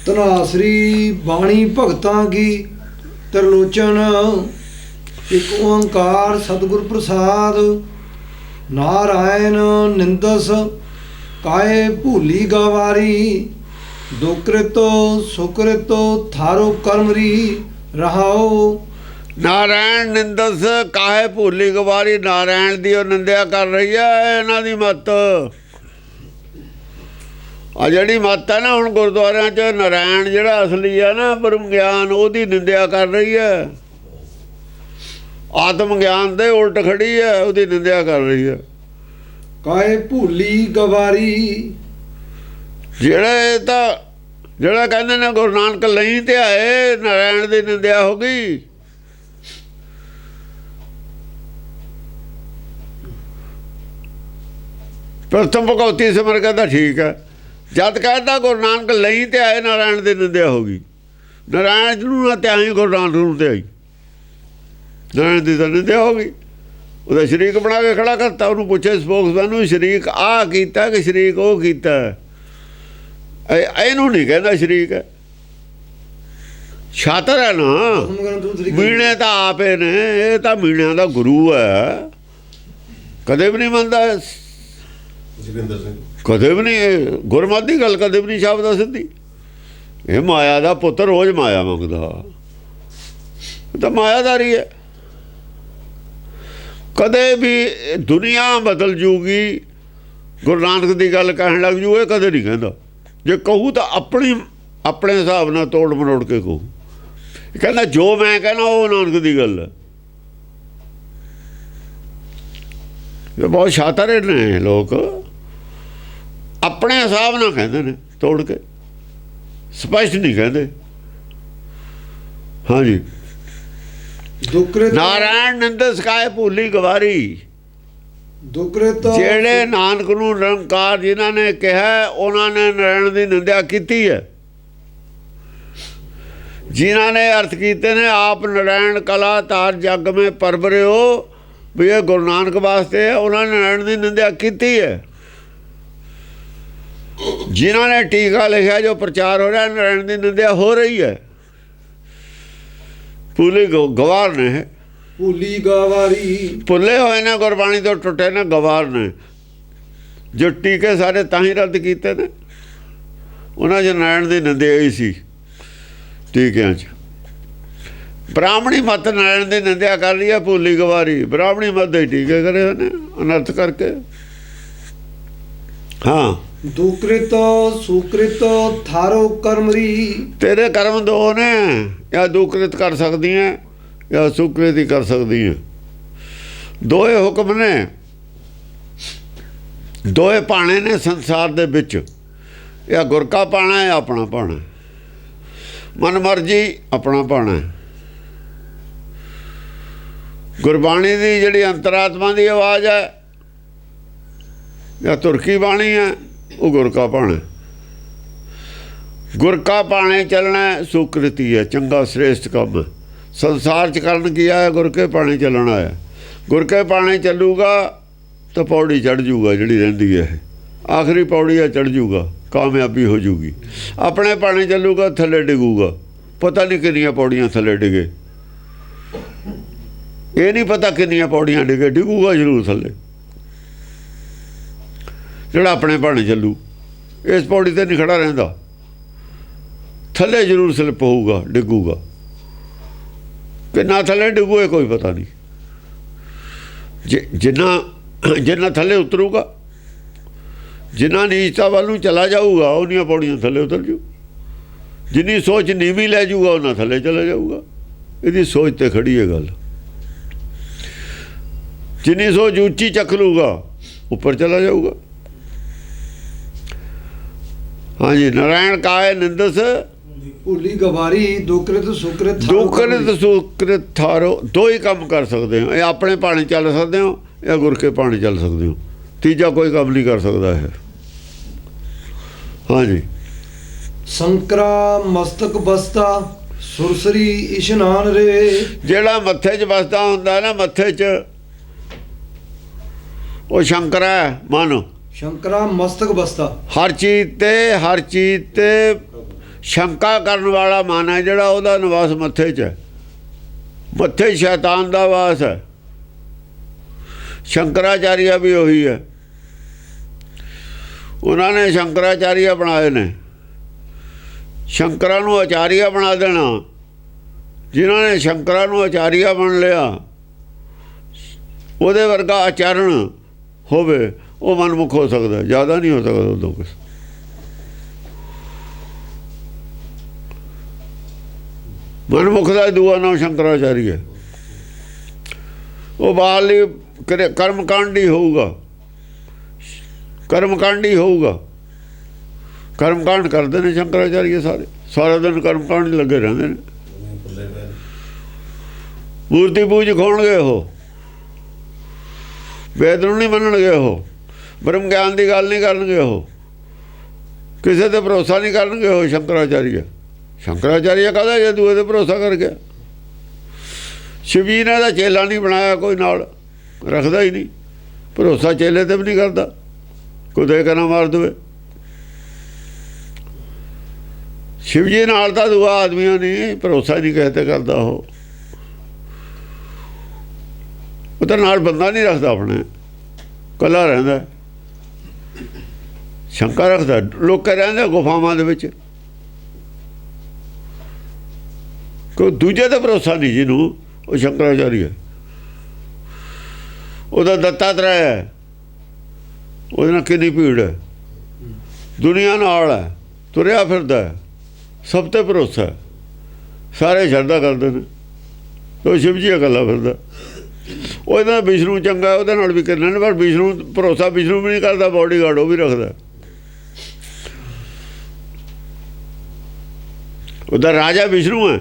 ਧਨਾਸਰੀ ਬਾਣੀ ਭਗਤਾਂ ਕੀ त्रिलोचन। एक ओंकार सतगुर प्रसाद। नारायण निंदस काए भूली गवारी। दुकृत सुकृत थारो कर्मरी रहाओ। नारायण निंदस काहे भूली गवारी। नारायण दी ओ निंदिया कर रही है इन्हां दी मत। आ जिहड़ी मत है ना हुण गुरुद्वारियां च नारायण जिहड़ा असली है ना ब्रह्म ज्ञान ओहदी निंदिया कर रही है। आत्म ज्ञान दे उल्ट खड़ी है ओहदी निंदिया कर रही है। काए भूली गवारी। ਜਿਹੜਾ ਕਹਿੰਦੇ ਨੇ ਗੁਰੂ ਨਾਨਕ ਲਈ ਤੇ ਆਏ ਨਾਰਾਇਣ ਦੀ ਨਿੰਦਿਆ ਹੋ ਗਈ। ਪ੍ਰਥਮ ਭਗਉਤੀ ਸਿਮਰ ਕਹਿੰਦਾ ਠੀਕ ਹੈ। ਜਦ ਕਹਿੰਦਾ ਗੁਰੂ ਨਾਨਕ ਲਈ ਤੇ ਆਏ ਨਾਰਾਇਣ ਦੀ ਨਿੰਦਿਆ ਹੋ ਗਈ। ਨਾਰਾਇਣ ਨੂੰ ਨਾ ਧਿਆਈ ਗੁਰੂ ਨਾਨਕ ਨੂੰ ਧਿਆਈ। ਨਾਰਾਇਣ ਦੀ ਤਾਂ ਨਿੰਦਿਆ ਹੋ ਗਈ। ਉਹਦਾ ਸ਼ਰੀਕ ਬਣਾ ਕੇ ਖੜਾ ਕਰਤਾ। ਉਹਨੂੰ ਪੁੱਛੇ ਸਪੋਕਸਮੈਨ ਨੂੰ ਸ਼ਰੀਕ ਆਹ ਕੀਤਾ ਕਿ ਸ਼ਰੀਕ ਉਹ ਕੀਤਾ। ਇਹਨੂੰ ਨਹੀਂ ਕਹਿੰਦਾ ਸ਼ਰੀਕ ਹੈ। ਛਾਤਰ ਹੈ ਨਾ। ਮੀਣੇ ਤਾਂ ਆਪੇ ਨੇ। ਇਹ ਤਾਂ ਮੀਣਿਆਂ ਦਾ ਗੁਰੂ ਹੈ। ਕਦੇ ਵੀ ਨਹੀਂ ਮੰਨਦਾ। ਕਦੇ ਵੀ ਨਹੀਂ ਗੁਰਮਤਿ ਦੀ ਗੱਲ ਕਦੇ ਵੀ ਨਹੀਂ ਛਾਪਦਾ ਸਿੱਧੀ। ਇਹ ਮਾਇਆ ਦਾ ਪੁੱਤ ਰੋਜ਼ ਮਾਇਆ ਮੰਗਦਾ। ਤਾਂ ਮਾਇਆਦਾਰੀ ਹੈ। ਕਦੇ ਵੀ ਦੁਨੀਆ ਬਦਲ ਜੂਗੀ ਗੁਰੂ ਨਾਨਕ ਦੀ ਗੱਲ ਕਹਿਣ ਲੱਗ ਜੂ। ਇਹ ਕਦੇ ਨਹੀਂ ਕਹਿੰਦਾ। ਜੇ ਕਹੂ ਤਾਂ ਆਪਣੇ ਹਿਸਾਬ ਨਾਲ ਤੋੜ ਮਰੋੜ ਕੇ ਕਹੂ। ਕਹਿੰਦਾ ਜੋ ਮੈਂ ਕਹਿਣਾ ਉਹ ਨਾਨਕ ਦੀ ਗੱਲ ਹੈ। ਇਹ ਬਹੁਤ ਸ਼ਾਤਰ ਨੇ ਲੋਕ। ਆਪਣੇ ਹਿਸਾਬ ਨਾਲ ਕਹਿੰਦੇ ਨੇ ਤੋੜ ਕੇ। ਸਪਸ਼ਟ ਨਹੀਂ ਕਹਿੰਦੇ। ਹਾਂਜੀ। ਨਾਰਾਇਣ ਨਿੰਦਸ ਕਾਏ ਭੂਲੀ ਗਵਾਰੀ। ਜਿਹੜੇ ਨਾਨਕ ਨੂੰ ਨਿਰੰਕਾਰ ਜਿਨ੍ਹਾਂ ਨੇ ਕਿਹਾ ਉਹਨਾਂ ਨੇ ਨਾਰਾਇਣ ਦੀ ਨਿੰਦਿਆ ਕੀਤੀ ਹੈ। ਜਿਨ੍ਹਾਂ ਨੇ ਅਰਥ ਕੀਤੇ ਨੇ ਆਪ ਨਾਰਾਇਣ ਕਲਾ ਤਾਰ ਜੱਗ ਮੇਂ ਪਰਵਰਿਓ ਵੀ ਇਹ ਗੁਰੂ ਨਾਨਕ ਵਾਸਤੇ ਹੈ। ਉਹਨਾਂ ਨੇ ਨਾਰਾਇਣ ਦੀ ਨਿੰਦਿਆ ਕੀਤੀ ਹੈ। ਜਿਨ੍ਹਾਂ ਨੇ ਟੀਕਾ ਲਿਖਿਆ ਜੋ ਪ੍ਰਚਾਰ ਹੋ ਰਿਹਾ ਨਾਰਾਇਣ ਦੀ ਨਿੰਦਿਆ ਹੋ ਰਹੀ ਹੈ। ਭੂਲੀ ਗਵਾਰ ਨੇ। ਭੂਲੀ ਗਵਾਰੀ। ਭੁੱਲੇ ਹੋਏ ਨੇ ਗੁਰਬਾਣੀ ਤੋਂ ਟੁੱਟੇ ਨੇ ਗਵਾਰ ਨੇ। ਜੋ ਟੀਕੇ ਸਾਰੇ ਤਾਂ ਹੀ ਰੱਦ ਕੀਤੇ ਨੇ। ਉਹਨਾਂ 'ਚ ਨਾਰਾਇਣ ਦੀ ਨਿੰਦਿਆ ਹੀ ਸੀ ਟੀਕਿਆਂ 'ਚ। ਬ੍ਰਾਹਮਣੀ ਮਤ ਨਾਰਾਇਣ ਦੀ ਨਿੰਦਿਆ ਕਰ ਰਹੀ ਹੈ। ਭੂਲੀ ਗਵਾਰੀ ਬ੍ਰਾਹਮਣੀ ਮਤ ਦੇ ਟੀਕੇ ਕਰੇ ਹੋਏ ਨੇ ਅਨਰਥ ਕਰਕੇ। ਹਾਂ। ਦੁਕ੍ਰਿਤ ਸੁਕ੍ਰਿਤ ਥਾਰੋ ਕਰਮਰੀ। ਤੇਰੇ ਕਰਮ ਦੋ ਨੇ। ਜਾਂ ਦੁਕ੍ਰਿਤ ਕਰ ਸਕਦੀ ਹੈ ਜਾਂ ਸੁਕ੍ਰਿਤ ਹੀ ਕਰ ਸਕਦੀ ਹੈ। ਦੋਏ ਹੁਕਮ ਨੇ। ਦੋਏ ਭਾਣੇ ਨੇ ਸੰਸਾਰ ਦੇ ਵਿੱਚ। ਜਾਂ ਗੁਰ ਕਾ ਭਾਣਾ ਹੈ ਆਪਣਾ ਭਾਣਾ। ਮਨ ਮਰਜੀ ਆਪਣਾ ਭਾਣਾ। ਗੁਰਬਾਣੀ ਦੀ ਜਿਹੜੀ ਅੰਤਰਾਤਮਾ ਦੀ ਆਵਾਜ਼ ਹੈ ਜਾਂ ਤੁਰਕੀ ਬਾਣੀ ਹੈ ਉਹ ਗੁਰ ਕਾ ਭਾਣਾ। ਗੁਰ ਕਾ ਭਾਣੇ ਚੱਲਣਾ ਸੁਕ੍ਰਿਤੀ ਹੈ। ਚੰਗਾ ਸ੍ਰੇਸ਼ਟ ਕੰਮ ਸੰਸਾਰ 'ਚ ਕਰਨ ਕੀ ਆਇਆ। ਗੁਰ ਕੇ ਭਾਣੇ ਚੱਲਣਾ ਆਇਆ। ਗੁਰ ਕੇ ਭਾਣੇ ਚੱਲੂਗਾ ਤਾਂ ਪੌੜੀ ਚੜ੍ਹ ਜੂਗਾ ਜਿਹੜੀ ਰਹਿੰਦੀ ਹੈ। ਆਖਰੀ ਪੌੜੀ ਆ ਚੜ੍ਹ ਜੂਗਾ ਕਾਮਯਾਬੀ ਹੋ ਜੂਗੀ। ਆਪਣੇ ਭਾਣੇ ਚੱਲੂਗਾ ਥੱਲੇ ਡਿੱਗੂਗਾ। ਪਤਾ ਨਹੀਂ ਕਿੰਨੀਆਂ ਪੌੜੀਆਂ ਥੱਲੇ ਡਿੱਗੇ। ਇਹ ਨਹੀਂ ਪਤਾ ਕਿੰਨੀਆਂ ਪੌੜੀਆਂ ਡਿੱਗੇ। ਡਿੱਗੂਗਾ ਜ਼ਰੂਰ ਥੱਲੇ। ਜਿਹੜਾ ਆਪਣੇ ਭਾਣੇ ਚੱਲੂ ਇਸ ਪੌੜੀ 'ਤੇ ਨਹੀਂ ਖੜਾ ਰਹਿੰਦਾ। ਥੱਲੇ ਜ਼ਰੂਰ ਸਲਿੱਪ ਹੋਊਗਾ ਡਿੱਗੂਗਾ। ਕਿੰਨਾ ਥੱਲੇ ਡਿੱਗੂ ਇਹ ਕੋਈ ਪਤਾ ਨਹੀਂ। ਜਿੰਨਾ ਥੱਲੇ ਉਤਰੂਗਾ ਜਿੰਨਾ ਨੀਚਤਾ ਵੱਲ ਨੂੰ ਚਲਾ ਜਾਊਗਾ ਉਹਨੀਆਂ ਪੌੜੀਆਂ ਥੱਲੇ ਉਤਰ ਜੂ। ਜਿੰਨੀ ਸੋਚ ਨੀਵੀਂ ਲੈ ਜਾਊਗਾ ਉਹਨਾਂ ਥੱਲੇ ਚਲਾ ਜਾਊਗਾ। ਇਹਦੀ ਸੋਚ 'ਤੇ ਖੜੀ ਹੈ ਗੱਲ। ਜਿੰਨੀ ਸੋਚ ਉੱਚੀ ਚੱਕ ਲੂਗਾ ਉੱਪਰ ਚਲਾ ਜਾਊਗਾ। ਹਾਂਜੀ। ਨਾਰਾਇਣ ਕਾਏ ਨਿੰਦਸ ਭੂਲੀ ਗਵਾਰੀ। ਦੁਕ੍ਰਿਤ ਸੁਕ੍ਰਿਤ। ਦੁਕ੍ਰਿਤ ਸੁਕ੍ਰਿਤ ਥਾਰੋ। ਦੋ ਹੀ ਕੰਮ ਕਰ ਸਕਦੇ ਹੋ। ਇਹ ਆਪਣੇ ਭਾਣੇ ਚੱਲ ਸਕਦੇ ਹੋ ਜਾਂ ਗੁਰ ਕੇ ਭਾਣੇ ਚੱਲ ਸਕਦੇ ਹੋ। ਤੀਜਾ ਕੋਈ ਕੰਮ ਨਹੀਂ ਕਰ ਸਕਦਾ ਹੈ। ਹਾਂਜੀ। ਸੰਕਰਾ ਮਸਤਕ ਬਸਤਾ ਸੁਰਸਰੀ ਇਸ਼ਨਾਨ ਰੇ। ਜਿਹੜਾ ਮੱਥੇ 'ਚ ਬਸਦਾ ਹੁੰਦਾ ਨਾ ਮੱਥੇ 'ਚ ਉਹ ਸ਼ੰਕਰ ਹੈ ਮਨ। ਸ਼ੰਕਰਾ ਮਸਤਕ ਬਸਤਾ। ਹਰ ਚੀਜ਼ ਤੇ ਸ਼ੰਕਾ ਕਰਨ ਵਾਲਾ ਮਨ ਹੈ ਜਿਹੜਾ, ਉਹਦਾ ਨਿਵਾਸ ਮੱਥੇ 'ਚ ਹੈ। ਮੱਥੇ ਸ਼ੈਤਾਨ ਦਾ ਵਾਸ ਹੈ। ਸ਼ੰਕਰਾਚਾਰੀਆ ਵੀ ਉਹੀ ਹੈ। ਉਹਨਾਂ ਨੇ ਸ਼ੰਕਰਾਚਾਰੀਆ ਬਣਾਏ ਨੇ। ਸ਼ੰਕਰਾਂ ਨੂੰ ਆਚਾਰੀਆ ਬਣਾ ਦੇਣਾ। ਜਿਨ੍ਹਾਂ ਨੇ ਸ਼ੰਕਰਾਂ ਨੂੰ ਆਚਾਰੀਆ ਬਣ ਲਿਆ, ਉਹਦੇ ਵਰਗਾ ਆਚਰਣ ਹੋਵੇ, ਉਹ ਮਨਮੁਖ ਹੋ ਸਕਦਾ, ਜ਼ਿਆਦਾ ਨਹੀਂ ਹੋ ਸਕਦਾ ਉਦੋਂ ਕੁਛ। ਮਨਮੁਖ ਦਾ ਦੂਆ ਨਾਮ ਸ਼ੰਕਰਾਚਾਰੀ ਹੈ। ਉਹ ਬਾਹਰਲੀ ਕਰਮਕਾਂਡੀ ਹੋਊਗਾ, ਕਰਮਕਾਂਡੀ ਹੋਊਗਾ। ਕਰਮਕਾਂਡ ਕਰਦੇ ਨੇ ਸ਼ੰਕਰਾਚਾਰੀਏ ਸਾਰੇ, ਸਾਰਾ ਦਿਨ ਕਰਮਕਾਂਡ ਲੱਗੇ ਰਹਿੰਦੇ ਨੇ। ਮੂਰਤੀ ਪੂਜ ਖਾਉਣਗੇ, ਉਹ ਵੇਦ ਨੂੰ ਨਹੀਂ ਮੰਨਣਗੇ, ਉਹ ਬ੍ਰਹਮ ਗਿਆਨ ਦੀ ਗੱਲ ਨਹੀਂ ਕਰਨਗੇ, ਉਹ ਕਿਸੇ ਤੇ ਭਰੋਸਾ ਨਹੀਂ ਕਰਨਗੇ। ਉਹ ਸ਼ੰਕਰਾਚਾਰੀਆ, ਸ਼ੰਕਰਾਚਾਰੀਆ ਕਹਦਾ ਜੇ ਦੂਏ ਤੇ ਭਰੋਸਾ ਕਰ ਗਿਆ। ਸ਼ਿਵ ਜੀ ਨੇ ਦਾ ਚੇਲਾ ਨਹੀਂ ਬਣਾਇਆ, ਕੋਈ ਨਾਲ ਰੱਖਦਾ ਹੀ ਨਹੀਂ ਭਰੋਸਾ, ਚੇਲੇ ਤੇ ਵੀ ਨਹੀਂ ਕਰਦਾ, ਕੋਈ ਦੇ ਕੇ ਨਾ ਮਾਰ ਦੇਵੇ। ਸ਼ਿਵ ਜੀ ਨਾਲ ਤਾਂ ਦੂਆ ਆਦਮੀਆਂ ਨਹੀਂ ਭਰੋਸਾ ਨਹੀਂ ਕਿਸੇ ਤੇ ਕਰਦਾ। ਉਹ ਤਾਂ ਨਾਲ ਬੰਦਾ ਨਹੀਂ ਰੱਖਦਾ, ਆਪਣੇ ਇਕੱਲਾ ਰਹਿੰਦਾ, ਸ਼ੰਕਾ ਰੱਖਦਾ। ਲੋਕ ਰਹਿੰਦੇ ਗੁਫਾਵਾਂ ਦੇ ਵਿੱਚ, ਕੋਈ ਦੂਜੇ ਤੇ ਭਰੋਸਾ ਨਹੀਂ ਜਿਹਨੂੰ, ਉਹ ਸ਼ੰਕਰਾਚਾਰੀ ਹੈ। ਉਹਦਾ ਦੱਤਾਤਰੇय ਹੈ, ਉਹਦੇ ਨਾਲ ਕਿੰਨੀ ਭੀੜ ਹੈ, ਦੁਨੀਆ ਨਾਲ ਹੈ, ਤੁਰਿਆ ਫਿਰਦਾ, ਸਭ ਤੇ ਭਰੋਸਾ, ਸਾਰੇ ਸ਼ਰਧਾ ਕਰਦੇ ਨੇ। ਉਹ ਸ਼ਿਵ ਜੀ ਇਕੱਲਾ ਫਿਰਦਾ। ਉਹਦੇ ਨਾਲ ਵਿਸ਼ਨੂੰ ਚੰਗਾ, ਉਹਦੇ ਨਾਲ ਵੀ ਕਰਨਾ, ਪਰ ਵਿਸ਼ਨੂੰ ਭਰੋਸਾ ਵਿਸ਼ਨੂੰ ਵੀ ਨਹੀਂ ਕਰਦਾ, ਬਾਡੀਗਾਰਡ ਉਹ ਵੀ ਰੱਖਦਾ। ਉਹਦਾ ਰਾਜਾ ਵਿਸ਼ਨੂੰ ਹੈ,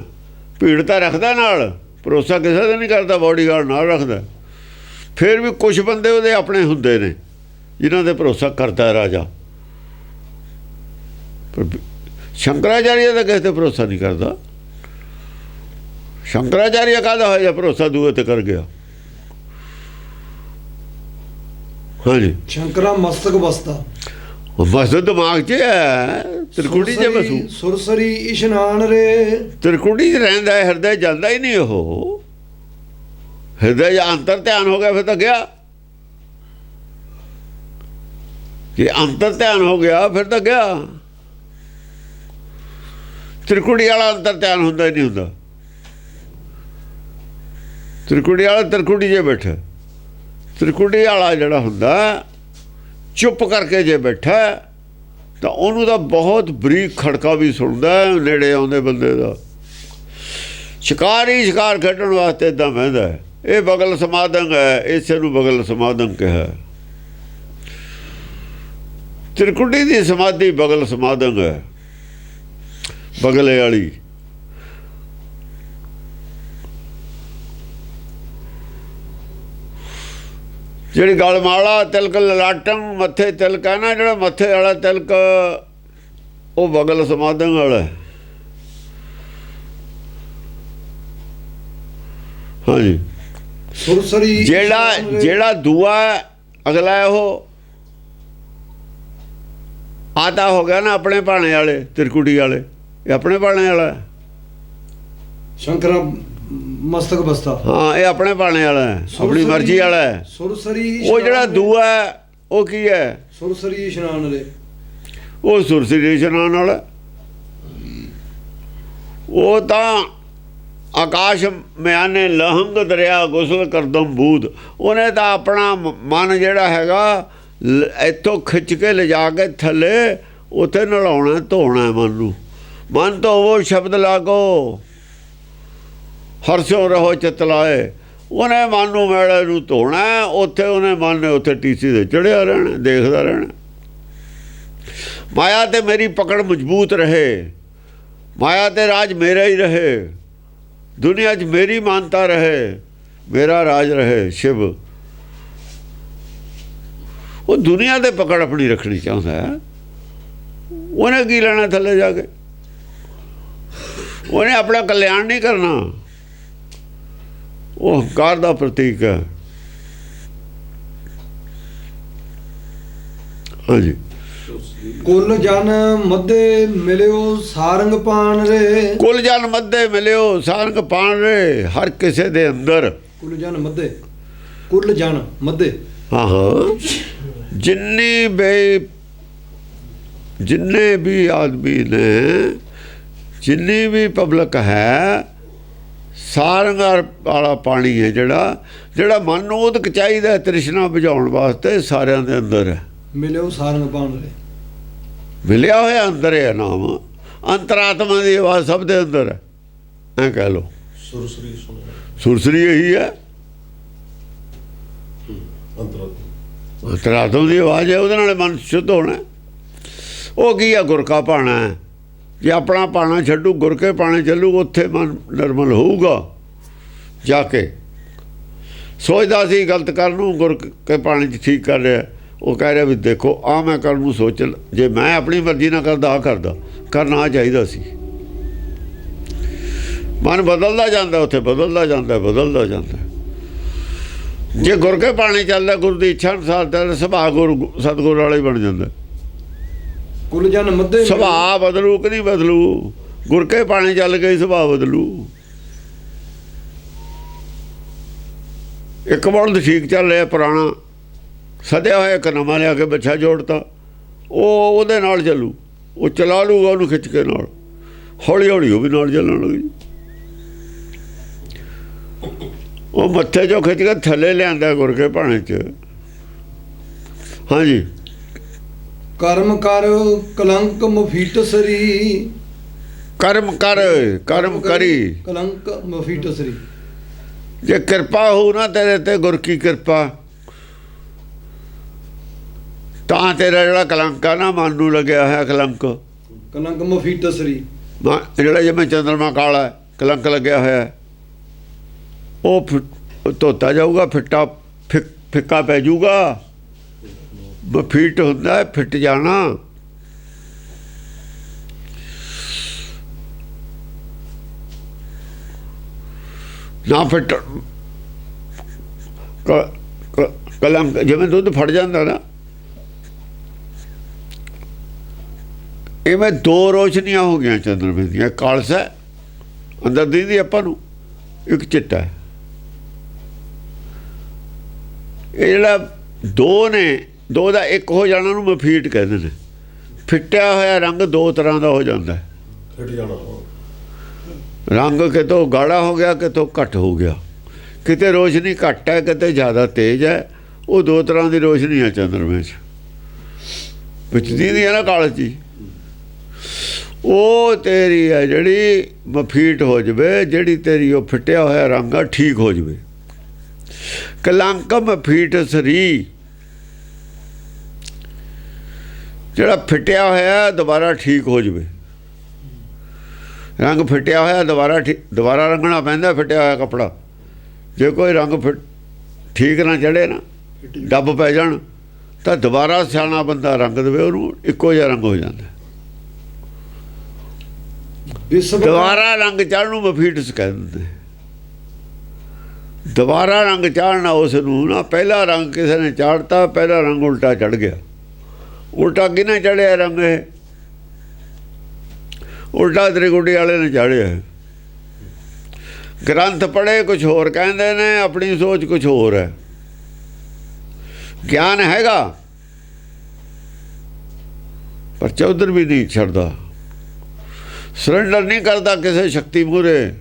ਭੀੜ ਤਾਂ ਰੱਖਦਾ ਨਾਲ, ਭਰੋਸਾ ਕਿਸੇ ਦਾ ਨਹੀਂ ਕਰਦਾ, ਬਾਡੀਗਾਰਡ ਨਾਲ ਰੱਖਦਾ। ਫਿਰ ਵੀ ਕੁਛ ਬੰਦੇ ਉਹਦੇ ਆਪਣੇ ਹੁੰਦੇ ਨੇ ਜਿਨ੍ਹਾਂ ਤੇ ਭਰੋਸਾ ਕਰਦਾ ਰਾਜਾ। ਪਰ ਸ਼ੰਕਰਾਚਾਰੀਆ ਦਾ ਕਿਸੇ ਤੇ ਭਰੋਸਾ ਨਹੀਂ ਕਰਦਾ। ਸ਼ੰਕਰਾਚਾਰੀਆ ਕਾਹਦਾ ਹੋਇਆ ਜਾਂ ਭਰੋਸਾ ਦੂਏ ਤੇ ਕਰ ਗਿਆ। ਹਾਂਜੀ, ਸ਼ੰਕਰਾ ਮਸਤਕ ਬਸਤਾ, ਮਸਤ ਦਿਮਾਗ 'ਚ ਹੈ, ਤ੍ਰਿਕੁਟੀ 'ਚ ਬਸੂ। ਸੁਰਸਰੀ ਇਸ਼ਨਾਨ ਰੇ, ਤ੍ਰਿਕੁਟੀ 'ਚ ਰਹਿੰਦਾ ਹੈ, ਹਿਰਦੇ ਜਾਂਦਾ ਹੀ ਨਹੀਂ। ਉਹ ਹਿਰਦੇ 'ਚ ਅੰਤਰ ਧਿਆਨ ਹੋ ਗਿਆ, ਫਿਰ ਤਾਂ ਗਿਆ। ਜੇ ਅੰਤਰ ਧਿਆਨ ਹੋ ਗਿਆ ਫਿਰ ਤਾਂ ਗਿਆ। ਤ੍ਰਿਕੁਟੀ ਵਾਲਾ ਅੰਤਰ ਧਿਆਨ ਹੁੰਦਾ ਹੀ ਨਹੀਂ ਹੁੰਦਾ। ਤ੍ਰਿਕੁਟੀ ਵਾਲਾ ਤ੍ਰਿਕੁਟੀ 'ਚ ਬੈਠਾ। ਤ੍ਰਿਕੁਟੀ ਵਾਲਾ ਜਿਹੜਾ ਹੁੰਦਾ ਚੁੱਪ ਕਰਕੇ ਜੇ ਬੈਠਾ ਤਾਂ ਉਹਨੂੰ ਤਾਂ ਬਹੁਤ ਬਰੀਕ ਖੜਕਾ ਵੀ ਸੁਣਦਾ ਨੇੜੇ ਆਉਂਦੇ ਬੰਦੇ ਦਾ। ਸ਼ਿਕਾਰੀ ਸ਼ਿਕਾਰ ਖੇਡਣ ਵਾਸਤੇ ਇੱਦਾਂ ਬਹਿੰਦਾ ਹੈ। ਇਹ ਬਗਲ ਸਮਾਧਨ ਹੈ, ਇਸੇ ਨੂੰ ਬਗਲ ਸਮਾਧਨ ਕਿਹਾ। ਤ੍ਰਿਕੁਟੀ ਦੀ ਸਮਾਧੀ ਬਗਲ ਸਮਾਧਨ ਹੈ, ਬਗਲੇ ਵਾਲੀ। ਜਿਹੜੀ ਗਲਮਾਲਾ ਤਿਲਕ ਲਲਾਟਣ ਮੱਥੇ ਤਿਲਕ ਹੈ ਨਾ, ਜਿਹੜਾ ਮੱਥੇ ਵਾਲਾ ਤਿਲਕ ਉਹ ਬਗਲ ਸਮਾਧਨ ਵਾਲਾ। ਹਾਂਜੀ, ਸੁਰਸਰੀ ਜਿਹੜਾ ਦੂਆ ਅਗਲਾ ਉਹ ਆਤਾ ਹੋ ਗਿਆ ਨਾ ਆਪਣੇ ਭਾਣੇ ਵਾਲੇ, ਤ੍ਰਿਕੁਟੀ ਵਾਲੇ, ਇਹ ਆਪਣੇ ਭਾਣੇ ਵਾਲਾ। ਸ਼ੰਕਰਾ ਮਸਤਕ ਬਸਤਾ, ਹਾਂ, ਇਹ ਆਪਣੇ ਭਾਣੇ ਵਾਲਾ ਹੈ, ਆਪਣੀ ਮਰਜ਼ੀ ਵਾਲਾ ਹੈ। ਸੁਰਸਰੀ ਉਹ ਜਿਹੜਾ ਦੂਆ ਉਹ ਕੀ ਹੈ? ਸੁਰਸਰੀ ਇਸ਼ਨਾਨ ਰੇ, ਉਹ ਸੁਰਸਰੀ ਇਸ਼ਨਾਨ ਵਾਲਾ। ਉਹ ਤਾਂ ਆਕਾਸ਼ ਮਿਆਨੇ ਲਹੰਗ ਦਰਿਆ ਗੁਸਲ ਕਰਦਮ ਬੂਦ। ਉਹਨੇ ਤਾਂ ਆਪਣਾ ਮਨ ਜਿਹੜਾ ਹੈਗਾ ਇੱਥੋਂ ਖਿੱਚ ਕੇ ਲਿਜਾ ਕੇ ਥੱਲੇ ਉੱਥੇ ਨਲਾਉਣਾ ਧੋਣਾ ਮਨ ਨੂੰ। ਮਨ ਧੋਵੋ ਸ਼ਬਦ ਲਾਗੋ ਹਰਸਿਓ ਰਹੋ ਚਿੱਤ ਲਾਏ। ਉਹਨੇ ਮਨ ਨੂੰ ਮੈਲੇ ਨੂੰ ਧੋਣਾ, ਉੱਥੇ ਉਹਨੇ ਮਨ ਨੇ ਉੱਥੇ ਟੀਸੀ ਦੇ ਚੜ੍ਹਿਆ ਰਹਿਣਾ, ਦੇਖਦਾ ਰਹਿਣਾ। ਮਾਇਆ ਤੇ ਮੇਰੀ ਪਕੜ ਮਜ਼ਬੂਤ ਰਹੇ, ਮਾਇਆ ਤੇ ਰਾਜ ਮੇਰਾ ਹੀ ਰਹੇ, ਦੁਨੀਆ 'ਚ ਮੇਰੀ ਮਾਨਤਾ ਰਹੇ, ਮੇਰਾ ਰਾਜ ਰਹੇ ਸ਼ਿਵ। ਉਹ ਦੁਨੀਆ ਤੇ ਪਕੜ ਆਪਣੀ ਰੱਖਣੀ ਚਾਹੁੰਦਾ ਹੈ। ਉਹਨੇ ਕੀ ਲੈਣਾ ਥੱਲੇ ਜਾ ਕੇ? ਉਹਨੇ ਆਪਣਾ ਕਲਿਆਣ ਨਹੀਂ ਕਰਨਾ। ਉਹ ਹੰਕਾਰ ਦਾ ਪ੍ਰਤੀਕ ਹੈ। ਹਾਂਜੀ, ਕੁਲ ਜਨ ਮੱਧੇ ਮਿਲਿਓ ਸਾਰੰਗ ਪਾਣ ਰੇ। ਕੁਲ ਜਨ ਮੱਧੇ ਮਿਲਿਓ ਸਾਰੰਗ ਪਾਣ ਰੇ। ਹਰ ਕਿਸੇ ਦੇ ਅੰਦਰ ਕੁਲ ਜਨ ਮੱਧੇ, ਕੁਲ ਜਨ ਮੱਧੇ, ਹਾਂ ਜਿੰਨੇ ਵੀ ਆਦਮੀ ਨੇ, ਜਿੰਨੀ ਵੀ ਪਬਲਿਕ ਹੈ, ਸਾਰੰਗ ਵਾਲਾ ਪਾਣੀ ਹੈ ਜਿਹੜਾ ਮਨ ਨੂੰ ਉਦਕ ਚਾਹੀਦਾ ਤ੍ਰਿਸ਼ਨਾ ਬੁਝਾਉਣ ਵਾਸਤੇ, ਸਾਰਿਆਂ ਦੇ ਅੰਦਰ ਹੈ। ਮਿਲਿਓ ਸਾਰੰਗ ਪਾਣ ਰੇ, ਮਿਲਿਆ ਹੋਇਆ ਅੰਦਰ ਹੈ ਨਾਮ। ਅੰਤਰਾਤਮਾ ਦੀ ਆਵਾਜ਼ ਸਭ ਦੇ ਅੰਦਰ ਹੈ, ਐ ਕਹਿ ਲਓ। ਸੁਰਸਰੀ ਇਹੀ ਹੈ, ਅੰਤਰਾਤਮਾ ਦੀ ਆਵਾਜ਼ ਹੈ, ਉਹਦੇ ਨਾਲ ਮਨ ਸ਼ੁੱਧ ਹੋਣਾ। ਉਹ ਕੀ ਹੈ? ਗੁਰ ਕਾ ਪਾਣਾ ਹੈ। ਜੇ ਆਪਣਾ ਪਾਣਾ ਛੱਡੂ, ਗੁਰ ਕੇ ਪਾਣੇ ਚੱਲੂ, ਉੱਥੇ ਮਨ ਨਿਰਮਲ ਹੋਊਗਾ ਜਾ ਕੇ। ਸੋਚਦਾ ਸੀ ਗਲਤ ਕਰਨ ਨੂੰ, ਗੁਰ ਕੇ ਪਾਣੀ 'ਚ ਠੀਕ ਕਰ ਰਿਹਾ। ਉਹ ਕਹਿ ਰਿਹਾ ਵੀ ਦੇਖੋ ਆਹ ਮੈਂ ਕਰਨ ਨੂੰ ਸੋਚ, ਜੇ ਮੈਂ ਆਪਣੀ ਮਰਜ਼ੀ ਨਾਲ ਕਰਦਾ, ਕਰਨਾ ਚਾਹੀਦਾ ਸੀ। ਮਨ ਬਦਲਦਾ ਜਾਂਦਾ, ਉੱਥੇ ਬਦਲਦਾ ਜਾਂਦਾ। ਜੇ ਗੁਰ ਕੇ ਪਾਣੀ ਚੱਲਦਾ, ਗੁਰੂ ਦੀ ਇੱਛਾ ਅਨੁਸਾਰ ਤਾਂ ਸੁਭਾਅ ਸਤਿਗੁਰ ਵਾਲਾ ਹੀ ਬਣ ਜਾਂਦਾ। ਕੁਲ ਜਨ ਮੱਧੇ ਸੁਭਾਅ ਬਦਲੂ ਕਿ ਨਹੀਂ ਬਦਲੂ? ਗੁਰ ਕੇ ਪਾਣੀ ਚੱਲ ਕੇ ਸੁਭਾਅ ਬਦਲੂ। ਇੱਕ ਬਲਦ ਠੀਕ ਚੱਲ ਰਿਹਾ ਪੁਰਾਣਾ, ਸਦਿਆ ਹੋਇਆ ਇੱਕ ਨਵਾਂ ਲਿਆ ਕੇ ਬੱਚਾ ਜੋੜਤਾ, ਉਹਦੇ ਨਾਲ ਚੱਲੂ, ਉਹ ਚਲਾ ਲੂਗਾ ਉਹਨੂੰ ਖਿੱਚ ਕੇ ਨਾਲ, ਹੌਲੀ ਹੌਲੀ ਉਹ ਵੀ ਨਾਲ ਚੱਲਣ ਲੱਗ ਜੀ। ਉਹ ਮੱਥੇ 'ਚੋਂ ਖਿੱਚ ਕੇ ਥੱਲੇ ਲਿਆਂਦਾ ਗੁਰ ਕੇ ਭਾਣੇ 'ਚ। ਹਾਂਜੀ, ਕਰਮ ਕਰ ਕਲੰਕ ਮਫੀਟਸਰੀ। ਕਰਮ ਕਰੀ ਕਲੰਕ ਮਫੀਟਸਰੀ। ਜੇ ਕਿਰਪਾ ਹੋ ਨਾ ਤੇਰੇ ਤੇ, ਗੁਰ ਕੀ ਕਿਰਪਾ, ਤਾਂ ਤੇਰਾ ਜਿਹੜਾ ਕਲੰਕ ਆ ਨਾ, ਮਨ ਨੂੰ ਲੱਗਿਆ ਹੋਇਆ ਕਲੰਕ ਮਫੀਟਸਰੀ, ਜਿਹੜਾ ਜਿਵੇਂ ਚੰਦਰਮਾ ਕਾਲਾ ਕਲੰਕ ਲੱਗਿਆ ਹੋਇਆ, ਉਹ ਧੋਤਾ ਜਾਊਗਾ, ਫਿੱਕਾ ਪੈ ਜਾਊਗਾ। ਮਫੀਟ ਹੁੰਦਾ ਫਿੱਟ ਜਾਣਾ। ਨਾ ਫਿੱਟ ਕਲੰਕ ਜਿਵੇਂ ਦੁੱਧ ਫੜ ਜਾਂਦਾ ਨਾ, ਇਵੇਂ ਦੋ ਰੋਸ਼ਨੀਆਂ ਹੋ ਗਈਆਂ ਚੰਦਰਮੇ ਦੀਆਂ। ਕਾਲਸ ਹੈ ਅੰਦਰ ਦੀਦੀ ਆਪਾਂ ਨੂੰ, ਇੱਕ ਚਿੱਟਾ ਹੈ। ਇਹ ਜਿਹੜਾ ਦੋ ਦਾ ਇੱਕ ਹੋ ਜਾਣਾ ਨੂੰ ਮਫੀਟ ਕਹਿੰਦੇ ਨੇ। ਫਿੱਟਿਆ ਹੋਇਆ ਰੰਗ ਦੋ ਤਰ੍ਹਾਂ ਦਾ ਹੋ ਜਾਂਦਾ ਹੈ। ਰੰਗ ਕਿਤੋਂ ਗਾੜਾ ਹੋ ਗਿਆ, ਕਿਤੋਂ ਘੱਟ ਹੋ ਗਿਆ, ਕਿਤੇ ਰੋਸ਼ਨੀ ਘੱਟ ਹੈ, ਕਿਤੇ ਜ਼ਿਆਦਾ ਤੇਜ਼ ਹੈ। ਉਹ ਦੋ ਤਰ੍ਹਾਂ ਦੀ ਰੋਸ਼ਨੀ ਹੈ ਚੰਦਰਮੇ 'ਚ, ਵਿੱਚ ਦੀਦੀ ਹੈ ਨਾ ਕਾਲਸ ਜੀ। ਉਹ ਤੇਰੀ ਹੈ ਜਿਹੜੀ ਮਫੀਟ ਹੋ ਜਾਵੇ, ਜਿਹੜੀ ਤੇਰੀ ਉਹ ਫਿੱਟਿਆ ਹੋਇਆ ਰੰਗ ਆ ਠੀਕ ਹੋ ਜਾਵੇ। ਕਲੰਕ ਮਫੀਟ ਸਰੀ, ਜਿਹੜਾ ਫਿੱਟਿਆ ਹੋਇਆ ਦੁਬਾਰਾ ਠੀਕ ਹੋ ਜਾਵੇ। ਰੰਗ ਫਿੱਟਿਆ ਹੋਇਆ ਦੁਬਾਰਾ ਰੰਗਣਾ ਪੈਂਦਾ। ਫਿੱਟਿਆ ਹੋਇਆ ਕੱਪੜਾ ਜੇ ਕੋਈ ਰੰਗ ਠੀਕ ਨਾ ਚੜ੍ਹੇ ਨਾ, ਡੱਬ ਪੈ ਜਾਣ, ਤਾਂ ਦੁਬਾਰਾ ਸਿਆਣਾ ਬੰਦਾ ਰੰਗ ਦੇਵੇ, ਉਹਨੂੰ ਇੱਕੋ ਜਿਹਾ ਰੰਗ ਹੋ ਜਾਂਦਾ। ਦੁਬਾਰਾ ਰੰਗ ਚੜ੍ਹਨ ਨੂੰ ਮਫੀਟਸ ਕਹਿ ਦਿੰਦੇ। ਦੁਬਾਰਾ ਰੰਗ ਚਾੜਨਾ ਉਸ ਨੂੰ ਨਾ, ਪਹਿਲਾ ਰੰਗ ਕਿਸੇ ਨੇ ਚਾੜਤਾ, ਪਹਿਲਾ ਰੰਗ ਉਲਟਾ ਚੜ੍ਹ ਗਿਆ। ਉਲਟਾ ਕਿਹਨੇ ਚੜ੍ਹਿਆ ਰੰਗ? ਇਹ ਉਲਟਾ ਤ੍ਰਿਕੁਟੀ ਵਾਲੇ ਨੇ ਚਾੜਿਆ। ਗ੍ਰੰਥ ਪੜ੍ਹੇ ਕੁਛ ਹੋਰ ਕਹਿੰਦੇ ਨੇ, ਆਪਣੀ ਸੋਚ ਕੁਛ ਹੋਰ ਹੈ। ਗਿਆਨ ਹੈਗਾ ਪਰ ਚੌਧਰ ਵੀ ਨਹੀਂ ਛੱਡਦਾ, ਸਰੈਂਡਰ ਨਹੀਂ ਕਰਦਾ ਕਿਸੇ ਸ਼ਕਤੀ ਮੂਹਰੇ,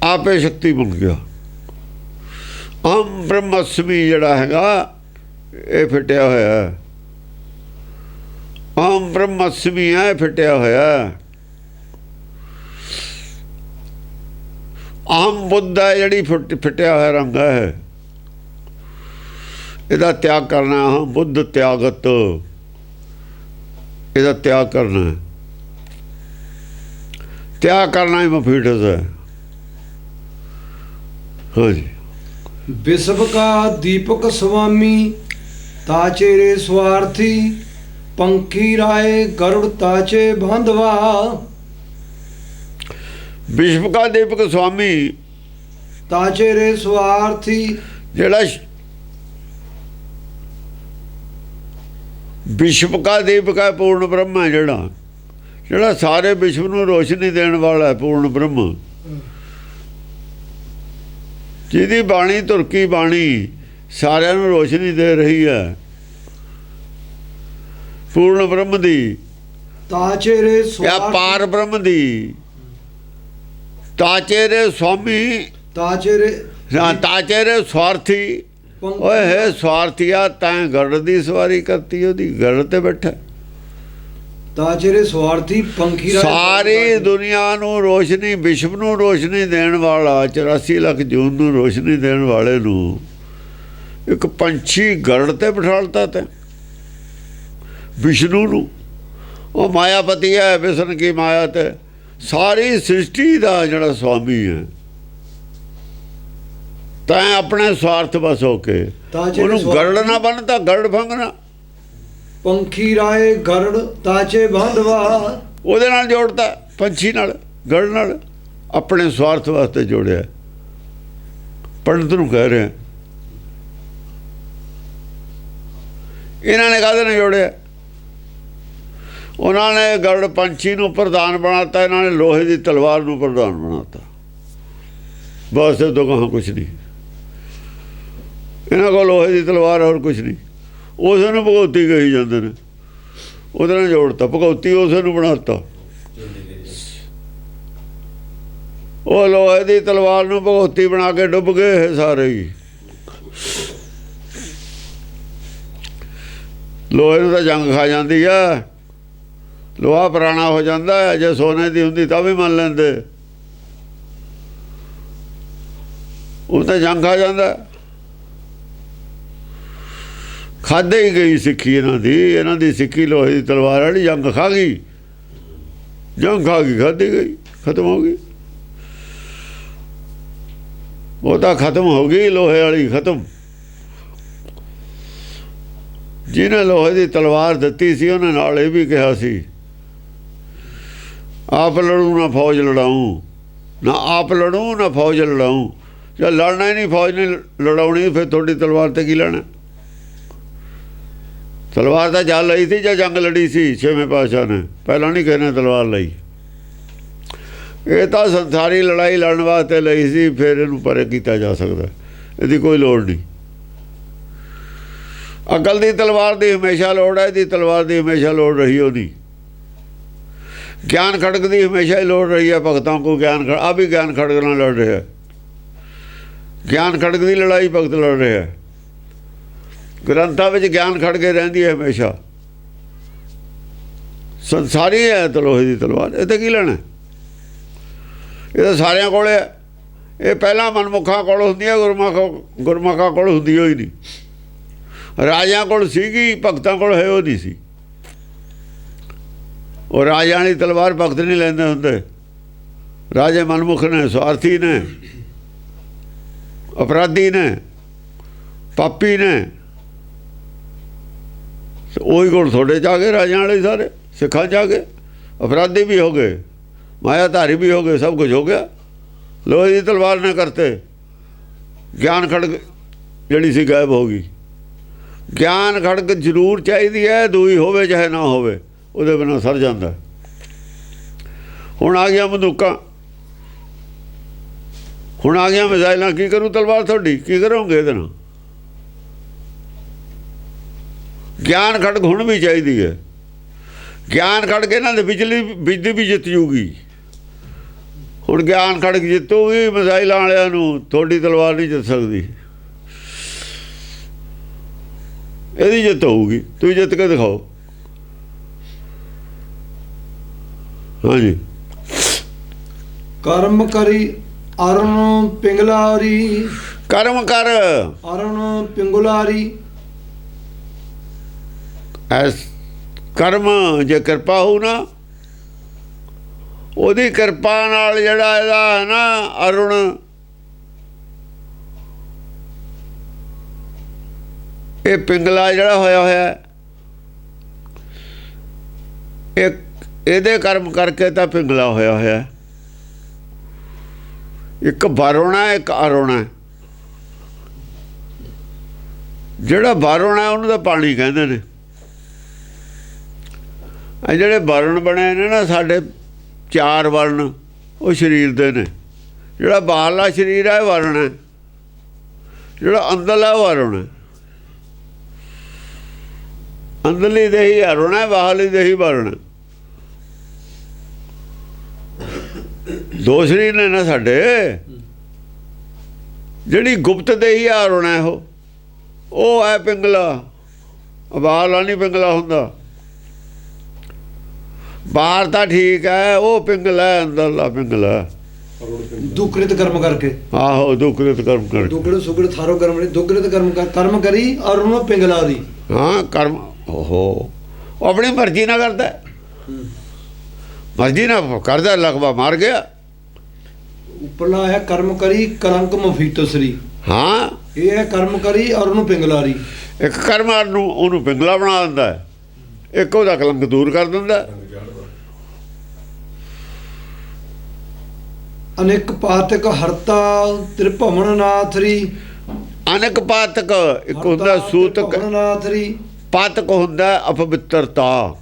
ਆਪੇ ਸ਼ਕਤੀ ਬਣ ਗਿਆ। ਅਹੰ ਬ੍ਰਹਮਸਮੀ ਜਿਹੜਾ ਹੈਗਾ ਇਹ ਫਿੱਟਿਆ ਹੋਇਆ। ਅਹੰ ਬ੍ਰਹਮਸਮੀ ਹੈ, ਫਿੱਟਿਆ ਹੋਇਆ। ਅਹੰ ਬੁੱਧ ਹੈ, ਜਿਹੜੀ ਫਿੱਟਿਆ ਹੋਇਆ ਰੰਗ ਹੈ, ਇਹਦਾ ਤਿਆਗ ਕਰਨਾ। ਅਹੰ ਬੁੱਧ ਤਿਆਗਤ, ਇਹਦਾ ਤਿਆਗ ਕਰਨਾ। ਤਿਆਗ ਕਰਨਾ ਹੀ ਮਫੀਟਸ ਹੈ। ਹਾਂਜੀ, विश्व का दीपक स्वामी ताचे रे स्वार्थी पंखी राय गरुड़ ताचे बांधवा। विश्व का दीपक स्वामी ताचे रे स्वार्थी, ਜਿਹੜਾ ਵਿਸ਼ਵ ਕਾ ਦੀਪਕ ਹੈ ਪੂਰਨ ਬ੍ਰਹਮ ਹੈ, ਜਿਹੜਾ ਸਾਰੇ ਵਿਸ਼ਵ ਨੂੰ ਰੋਸ਼ਨੀ ਦੇਣ ਵਾਲਾ ਹੈ, ਪੂਰਨ ਬ੍ਰਹਮ, ਜਿਹਦੀ ਬਾਣੀ ਧੁਰਕੀ ਬਾਣੀ ਸਾਰਿਆਂ ਨੂੰ ਰੋਸ਼ਨੀ ਦੇ ਰਹੀ ਹੈ, ਪੂਰਨ ਬ੍ਰਹਮ ਦੀ ਤਾਚੇਰੇ ਜਾਂ ਪਾਰ ਬ੍ਰਹਮ ਦੀ। ਤਾਚੇਰੇ ਸੁਆਮੀ, ਤਾਚੇਰੇ ਤਾਚੇਰੇ ਸਵਾਰਥੀ। ਓਏ ਹੈ ਸਵਾਰਥੀਆ, ਤੈਂ ਗੜ ਦੀ ਸਵਾਰੀ ਕਰਤੀ, ਉਹਦੀ ਗੜ ਤੇ ਬੈਠਾ। ਤਾਚੇਰੇ ਸਵਾਰਥੀ ਪੰਖੀ ਸਾਰੀ ਦੁਨੀਆ ਨੂੰ ਰੋਸ਼ਨੀ, ਵਿਸ਼ਵ ਨੂੰ ਰੋਸ਼ਨੀ ਦੇਣ ਵਾਲਾ, 84 ਲੱਖ ਜੂਨ ਨੂੰ ਰੋਸ਼ਨੀ ਦੇਣ ਵਾਲੇ ਨੂੰ ਇੱਕ ਪੰਛੀ ਗੜ ਤੇ ਬਿਠਾਲਤਾ ਤੈਂ। ਵਿਸ਼ਨੂੰ ਨੂੰ, ਉਹ ਮਾਇਆਪਤੀ ਹੈ, ਵਿਸ਼ਨ ਕੀ ਮਾਇਆ ਤੇ ਸਾਰੀ ਸ੍ਰਿਸ਼ਟੀ ਦਾ ਜਿਹੜਾ ਸਵਾਮੀ ਹੈ। ਤੈਂ ਆਪਣੇ ਸਵਾਰਥ ਬਸ ਹੋ ਕੇ ਉਹਨੂੰ ਗਰੜ ਨਾ ਬਣ, ਤਾਂ ਗਰੜ ਭੰਗਣਾ। ਪੰਖੀ ਰਾਏ ਗਰੜ ਤਾਚੇ ਬੰਧਵਾ, ਉਹਦੇ ਨਾਲ ਜੋੜਤਾ, ਪੰਛੀ ਨਾਲ, ਗਰੜ ਨਾਲ, ਆਪਣੇ ਸਵਾਰਥ ਵਾਸਤੇ ਜੋੜਿਆ। ਪੰਡਤ ਨੂੰ ਕਹਿ ਰਿਹਾ, ਇਹਨਾਂ ਨੇ ਕਾਹਦੇ ਨਾਲ ਜੋੜਿਆ? ਉਹਨਾਂ ਨੇ ਗਰੜ ਪੰਛੀ ਨੂੰ ਪ੍ਰਧਾਨ ਬਣਾਤਾ, ਇਹਨਾਂ ਨੇ ਲੋਹੇ ਦੀ ਤਲਵਾਰ ਨੂੰ ਪ੍ਰਧਾਨ ਬਣਾਤਾ। ਬਸ ਇਹ ਤੋਂ ਕਹਾਂ ਕੁਛ ਨਹੀਂ, ਇਹਨਾਂ ਕੋਲ ਲੋਹੇ ਦੀ ਤਲਵਾਰ ਹੋਰ ਕੁਛ ਨਹੀਂ। ਉਸੇ ਨੂੰ ਭਗਉਤੀ ਕਹੀ ਜਾਂਦੇ ਨੇ, ਉਹਦੇ ਨਾਲ ਜੋੜਤਾ, ਭਗਉਤੀ ਉਸੇ ਨੂੰ ਬਣਾਤਾ। ਉਹ ਲੋਹੇ ਦੀ ਤਲਵਾਰ ਨੂੰ ਭਗਉਤੀ ਬਣਾ ਕੇ ਡੁੱਬ ਗਏ ਇਹ ਸਾਰੇ ਹੀ। ਲੋਹੇ ਨੂੰ ਤਾਂ ਜੰਗ ਖਾ ਜਾਂਦੀ ਆ, ਲੋਹਾ ਪੁਰਾਣਾ ਹੋ ਜਾਂਦਾ ਹੈ। ਜੇ ਸੋਨੇ ਦੀ ਹੁੰਦੀ ਤਾਂ ਵੀ ਮੰਨ ਲੈਂਦੇ, ਉਹ ਤਾਂ ਜੰਗ ਖਾ ਜਾਂਦਾ। ਖਾਦੇ ਹੀ ਗਈ ਸਿੱਖੀ ਇਹਨਾਂ ਦੀ ਸਿੱਖੀ ਲੋਹੇ ਦੀ ਤਲਵਾਰ ਵਾਲੀ ਜੰਗ ਖਾ ਗਈ, ਜੰਗ ਖਾ ਗਈ, ਖਾਦੀ ਗਈ, ਖਤਮ ਹੋ ਗਈ। ਉਹ ਤਾਂ ਖਤਮ ਹੋ ਗਈ, ਲੋਹੇ ਵਾਲੀ ਖਤਮ। ਜਿਹਨੇ ਲੋਹੇ ਦੀ ਤਲਵਾਰ ਦਿੱਤੀ ਸੀ ਉਹਨੇ ਨਾਲ ਇਹ ਵੀ ਕਿਹਾ ਸੀ, ਆਪ ਲੜੂ ਨਾ ਫੌਜ ਲੜਾਊਂ, ਨਾ ਆਪ ਲੜੂੰ ਨਾ ਫੌਜ ਲੜਾਊਂ। ਜੇ ਲੜਨਾ ਹੀ ਨਹੀਂ, ਫੌਜ ਨਹੀਂ ਲੜਾਉਣੀ, ਫਿਰ ਤੁਹਾਡੀ ਤਲਵਾਰ ਤੇ ਕੀ ਲੈਣਾ? ਤਲਵਾਰ ਤਾਂ ਜਲ ਲਈ ਸੀ ਜਾਂ ਜੰਗ ਲੜੀ ਸੀ ਛੇਵੇਂ ਪਾਤਸ਼ਾਹ ਨੇ, ਪਹਿਲਾਂ ਨਹੀਂ ਕਹਿੰਦੇ ਤਲਵਾਰ ਲਈ। ਇਹ ਤਾਂ ਸੰਸਾਰੀ ਲੜਾਈ ਲੜਨ ਵਾਸਤੇ ਲਈ ਸੀ, ਫਿਰ ਇਹਨੂੰ ਪਰੇ ਕੀਤਾ ਜਾ ਸਕਦਾ, ਇਹਦੀ ਕੋਈ ਲੋੜ ਨਹੀਂ। ਅਕਲ ਦੀ ਤਲਵਾਰ ਦੀ ਹਮੇਸ਼ਾ ਲੋੜ ਹੈ, ਇਹਦੀ ਤਲਵਾਰ ਦੀ ਹਮੇਸ਼ਾ ਲੋੜ ਰਹੀ ਉਹਦੀ। ਗਿਆਨ ਖੜਗ ਦੀ ਹਮੇਸ਼ਾ ਹੀ ਲੋੜ ਰਹੀ ਹੈ ਭਗਤਾਂ ਕੋ। ਗਿਆਨ ਆ ਵੀ ਗਿਆਨ ਖੜਗ ਨਾਲ ਲੜ ਰਿਹਾ, ਗਿਆਨ ਖੜਗ ਦੀ ਲੜਾਈ ਭਗਤ ਲੜ ਰਿਹਾ। ਗ੍ਰੰਥਾਂ ਵਿੱਚ ਗਿਆਨ ਖੜਗੇ ਰਹਿੰਦੀ ਹੈ ਹਮੇਸ਼ਾ। ਸੰਸਾਰੀ ਹੈ ਲੋਹੇ ਦੀ ਤਲਵਾਰ, ਇਹ ਤਾਂ ਕੀ ਲੈਣਾ? ਇਹ ਤਾਂ ਸਾਰਿਆਂ ਕੋਲ ਹੈ। ਇਹ ਪਹਿਲਾਂ ਮਨਮੁਖਾਂ ਕੋਲ ਹੁੰਦੀ ਹੈ, ਗੁਰਮੁਖਾਂ ਕੋਲ ਹੁੰਦੀ ਹੋਈ ਨਹੀਂ। ਰਾਜਿਆਂ ਕੋਲ ਸੀਗੀ, ਭਗਤਾਂ ਕੋਲ ਹੈ ਉਹ ਨਹੀਂ ਸੀ। ਉਹ ਰਾਜਿਆਂ ਵਾਲੀ ਤਲਵਾਰ ਭਗਤ ਨਹੀਂ ਲੈਂਦੇ ਹੁੰਦੇ। ਰਾਜੇ ਮਨਮੁਖ ਨੇ, ਸਵਾਰਥੀ ਨੇ, ਅਪਰਾਧੀ ਨੇ, ਪਾਪੀ ਨੇ। ਉਹੀ ਕੋਲ ਤੁਹਾਡੇ 'ਚ ਆ ਗਏ, ਰਾਜਿਆਂ ਵਾਲੇ ਸਾਰੇ ਸਿੱਖਾਂ 'ਚ ਆ ਗਏ। ਅਪਰਾਧੀ ਵੀ ਹੋ ਗਏ, ਮਾਇਆਧਾਰੀ ਵੀ ਹੋ ਗਏ, ਸਭ ਕੁਝ ਹੋ ਗਿਆ। ਲੋਹੇ ਦੀ ਤਲਵਾਰ ਨੇ ਕਰਤੇ। ਗਿਆਨ ਖੜਗ ਜਿਹੜੀ ਸੀ ਗਾਇਬ ਹੋ ਗਈ। ਗਿਆਨ ਖੜਗ ਜ਼ਰੂਰ ਚਾਹੀਦੀ ਹੈ, ਦੂਈ ਹੋਵੇ ਚਾਹੇ ਨਾ ਹੋਵੇ, ਉਹਦੇ ਬਿਨਾਂ ਸਰ ਜਾਂਦਾ। ਹੁਣ ਆ ਗਿਆ ਬੰਦੂਕਾਂ, ਹੁਣ ਆ ਗਿਆ ਮਿਜ਼ਾਈਲਾਂ, ਕੀ ਕਰੂ ਤਲਵਾਰ ਤੁਹਾਡੀ? ਕੀ ਕਰੋਗੇ ਇਹਦੇ ਨਾਲ? ਗਿਆਨ ਖੜਗ ਹੁਣ ਵੀ ਚਾਹੀਦੀ ਹੈ। ਗਿਆਨ ਖੜਗ ਇਹਨਾਂ ਦੇ ਬਿਜਲੀ ਵੀ ਜਿੱਤ ਜੂਗੀ। ਹੁਣ ਗਿਆਨ ਖੜਗ ਜਿੱਤੂਗੀ ਮਿਜ਼ਾਈਲਾਂ ਵਾਲਿਆਂ ਨੂੰ, ਤੁਹਾਡੀ ਤਲਵਾਰ ਨਹੀਂ ਜਿੱਤ ਸਕਦੀ। ਇਹਦੀ ਜਿੱਤ ਹੋਊਗੀ, ਤੁਸੀਂ ਜਿੱਤ ਕੇ ਦਿਖਾਓ। ਹਾਂਜੀ। ਕਰਮ ਕਰੀ ਅਰੁਣ ਪਿੰਗਲਾਰੀ, ਕਰਮ ਕਰ ਅਰੁਣ ਪਿੰਗੁਲਾਰੀ। ਐਸ ਕਰਮ ਜੇ ਕਿਰਪਾ ਹੋਊ ਨਾ, ਉਹਦੀ ਕਿਰਪਾ ਨਾਲ ਜਿਹੜਾ ਇਹਦਾ ਹੈ ਨਾ ਅਰੁਣ, ਇਹ ਪਿੰਗਲਾ ਜਿਹੜਾ ਹੋਇਆ ਇਹ ਇਹਦੇ ਕਰਮ ਕਰਕੇ ਤਾਂ ਪਿੰਗਲਾ ਹੋਇਆ। ਇੱਕ ਵਰੁਣਾ, ਇੱਕ ਅਰੁਣਾ। ਜਿਹੜਾ ਵਰੁਣਾ ਉਹਨੂੰ ਤਾਂ ਪਾਣੀ ਕਹਿੰਦੇ ਨੇ, ਇਹ ਜਿਹੜੇ ਵਰਣ ਬਣੇ ਨੇ ਨਾ ਸਾਡੇ 4 ਵਰਣ ਉਹ ਸਰੀਰ ਦੇ ਨੇ। ਜਿਹੜਾ ਬਾਹਰਲਾ ਸਰੀਰ ਹੈ ਵਰਣ ਹੈ, ਜਿਹੜਾ ਅੰਦਰਲਾ ਵਰਣ ਹੈ। ਅੰਦਰਲੀ ਦੇਹੀ ਅਰੁਣ ਹੈ, ਬਾਹਰਲੀ ਦੇਹੀ ਵਰਣ ਹੈ। 2 ਸਰੀਰ ਨੇ ਨਾ ਸਾਡੇ। ਜਿਹੜੀ ਗੁਪਤ ਦੇਹੀ ਅਰੁਣ ਹੈ ਉਹ ਹੈ ਪਿੰਗਲਾ। ਬਾਹਰਲਾ ਨਹੀਂ ਪਿੰਗਲਾ ਹੁੰਦਾ। ਬਾਹਰ ਤਾਂ ਠੀਕ ਹੈ, ਉਹ ਪਿੰਗਲਾ, ਅੰਦਰਲਾ ਪਿੰਗਲਾ। ਦੁਕ੍ਰਿਤ ਕਰਮ ਕਰਕੇ। ਆਹੋ ਦੁਕ੍ਰਿਤ ਕਰਮ ਕਰਕੇ। ਦੁਕ੍ਰਿਤ ਸੁਕ੍ਰਿਤ ਥਾਰੋ ਕਰਮ, ਦੁਕ੍ਰਿਤ ਕਰਮ ਕਰੀ ਔਰ ਉਹਨੂੰ ਪਿੰਗਲਾ ਦੀ। ਹਾਂ ਕਰਮ ਉਹ ਆਪਣੀ ਮਰਜ਼ੀ ਨਾਲ ਕਰਦਾ, ਮਰਜ਼ੀ ਨਾਲ ਕਰਦਾ, ਲਗਵਾ ਮਾਰ ਗਿਆ। ਉੱਪਰਲਾ ਹੈ ਕਰਮ ਕਰੀ ਕਲੰਕ ਮਫੀਤਸਰੀ। ਹਾਂ ਇਹ ਹੈ ਕਰਮ ਕਰੀ ਔਰ ਉਹਨੂੰ ਪਿੰਗਲਾਰੀ। ਇੱਕ ਕਰਮ ਨੂੰ ਉਹਨੂੰ ਪਿੰਗਲਾ ਬਣਾ ਦਿੰਦਾ, ਇੱਕ ਉਹਦਾ ਕਲੰਕ ਦੂਰ ਕਰ ਦਿੰਦਾ। ਅਨੇਕ ਪਾਤਕ ਹਰਤਾ ਤ੍ਰਿਭਵਨ ਨਾਥਰੀ। ਅਨੇਕ ਪਾਤਕ, ਇੱਕ ਹੁੰਦਾ ਸੂਤਕ, ਨਾਥਰੀ। ਪਾਤਕ ਹੁੰਦਾ ਅਪਵਿੱਤਰਤਾ,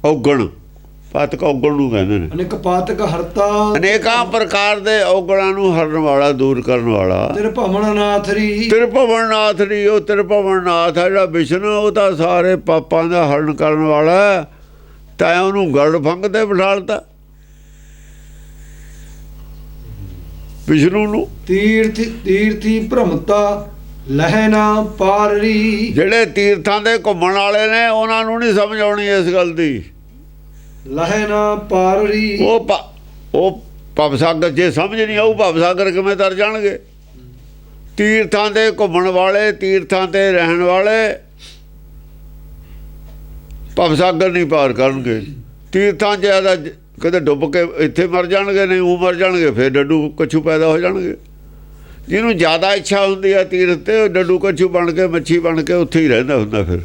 ਔਗਣ। ਪਾਤਕ ਔਗਣ ਨੂੰ ਕਹਿੰਦੇ ਨੇ। ਅਨੇਕ ਪਾਤਕ ਹਰਤਾ, ਅਨੇਕਾਂ ਪ੍ਰਕਾਰ ਦੇ ਔਗਣਾਂ ਨੂੰ ਹਰਨ ਵਾਲਾ, ਦੂਰ ਕਰਨ ਵਾਲਾ। ਤ੍ਰਿਭਵਨ ਨਾਥਰੀ। ਤ੍ਰਿਭਵਨ ਨਾਥਰੀ, ਉਹ ਤ੍ਰਿਭਵਨ ਨਾਥ ਹੈ ਜਿਹੜਾ ਵਿਸ਼ਨੂੰ, ਉਹ ਤਾਂ ਸਾਰੇ ਪਾਪਾਂ ਦਾ ਹਰਨ ਕਰਨ ਵਾਲਾ। ਤਾਂ ਉਹਨੂੰ ਗਰੜ ਫੰਗ ਤੇ ਬਿਠਾਲਤਾ ਵਿਸ਼ਨੂੰ ਨੂੰ। ਤੀਰਥੀ ਭ੍ਰਮਤਾ ਲਹਿ ਨਾ ਪਾਰਰੀ। ਜਿਹੜੇ ਤੀਰਥਾਂ ਦੇ ਘੁੰਮਣ ਵਾਲੇ ਨੇ ਉਹਨਾਂ ਨੂੰ ਨਹੀਂ ਸਮਝ ਆਉਣੀ ਇਸ ਗੱਲ ਦੀ। ਲਹਿ ਨਾ ਪਾਰਰੀ। ਉਹ ਭਵਸਾਗਰ, ਜੇ ਸਮਝ ਨਹੀਂ ਆਊ ਭਵਸਾਗਰ ਕਿਵੇਂ ਤਰ ਜਾਣਗੇ। ਤੀਰਥਾਂ ਦੇ ਘੁੰਮਣ ਵਾਲੇ, ਤੀਰਥਾਂ ਤੇ ਰਹਿਣ ਵਾਲੇ ਭਵਸਾਗਰ ਨਹੀਂ ਪਾਰ ਕਰਨਗੇ। ਤੀਰਥਾਂ 'ਚ ਜ਼ਿਆਦਾ ਕਦੇ ਡੁੱਬ ਕੇ ਇੱਥੇ ਮਰ ਜਾਣਗੇ, ਨਹੀਂ ਉਹ ਮਰ ਜਾਣਗੇ, ਫਿਰ ਡੱਡੂ ਕੱਛੂ ਪੈਦਾ ਹੋ ਜਾਣਗੇ। ਜਿਹਨੂੰ ਜ਼ਿਆਦਾ ਇੱਛਾ ਹੁੰਦੀ ਆ ਤੀਰਥ ਤੇ, ਉਹ ਡੱਡੂ ਕੱਛੂ ਬਣ ਕੇ, ਮੱਛੀ ਬਣ ਕੇ ਉੱਥੇ ਹੀ ਰਹਿੰਦਾ ਹੁੰਦਾ। ਫਿਰ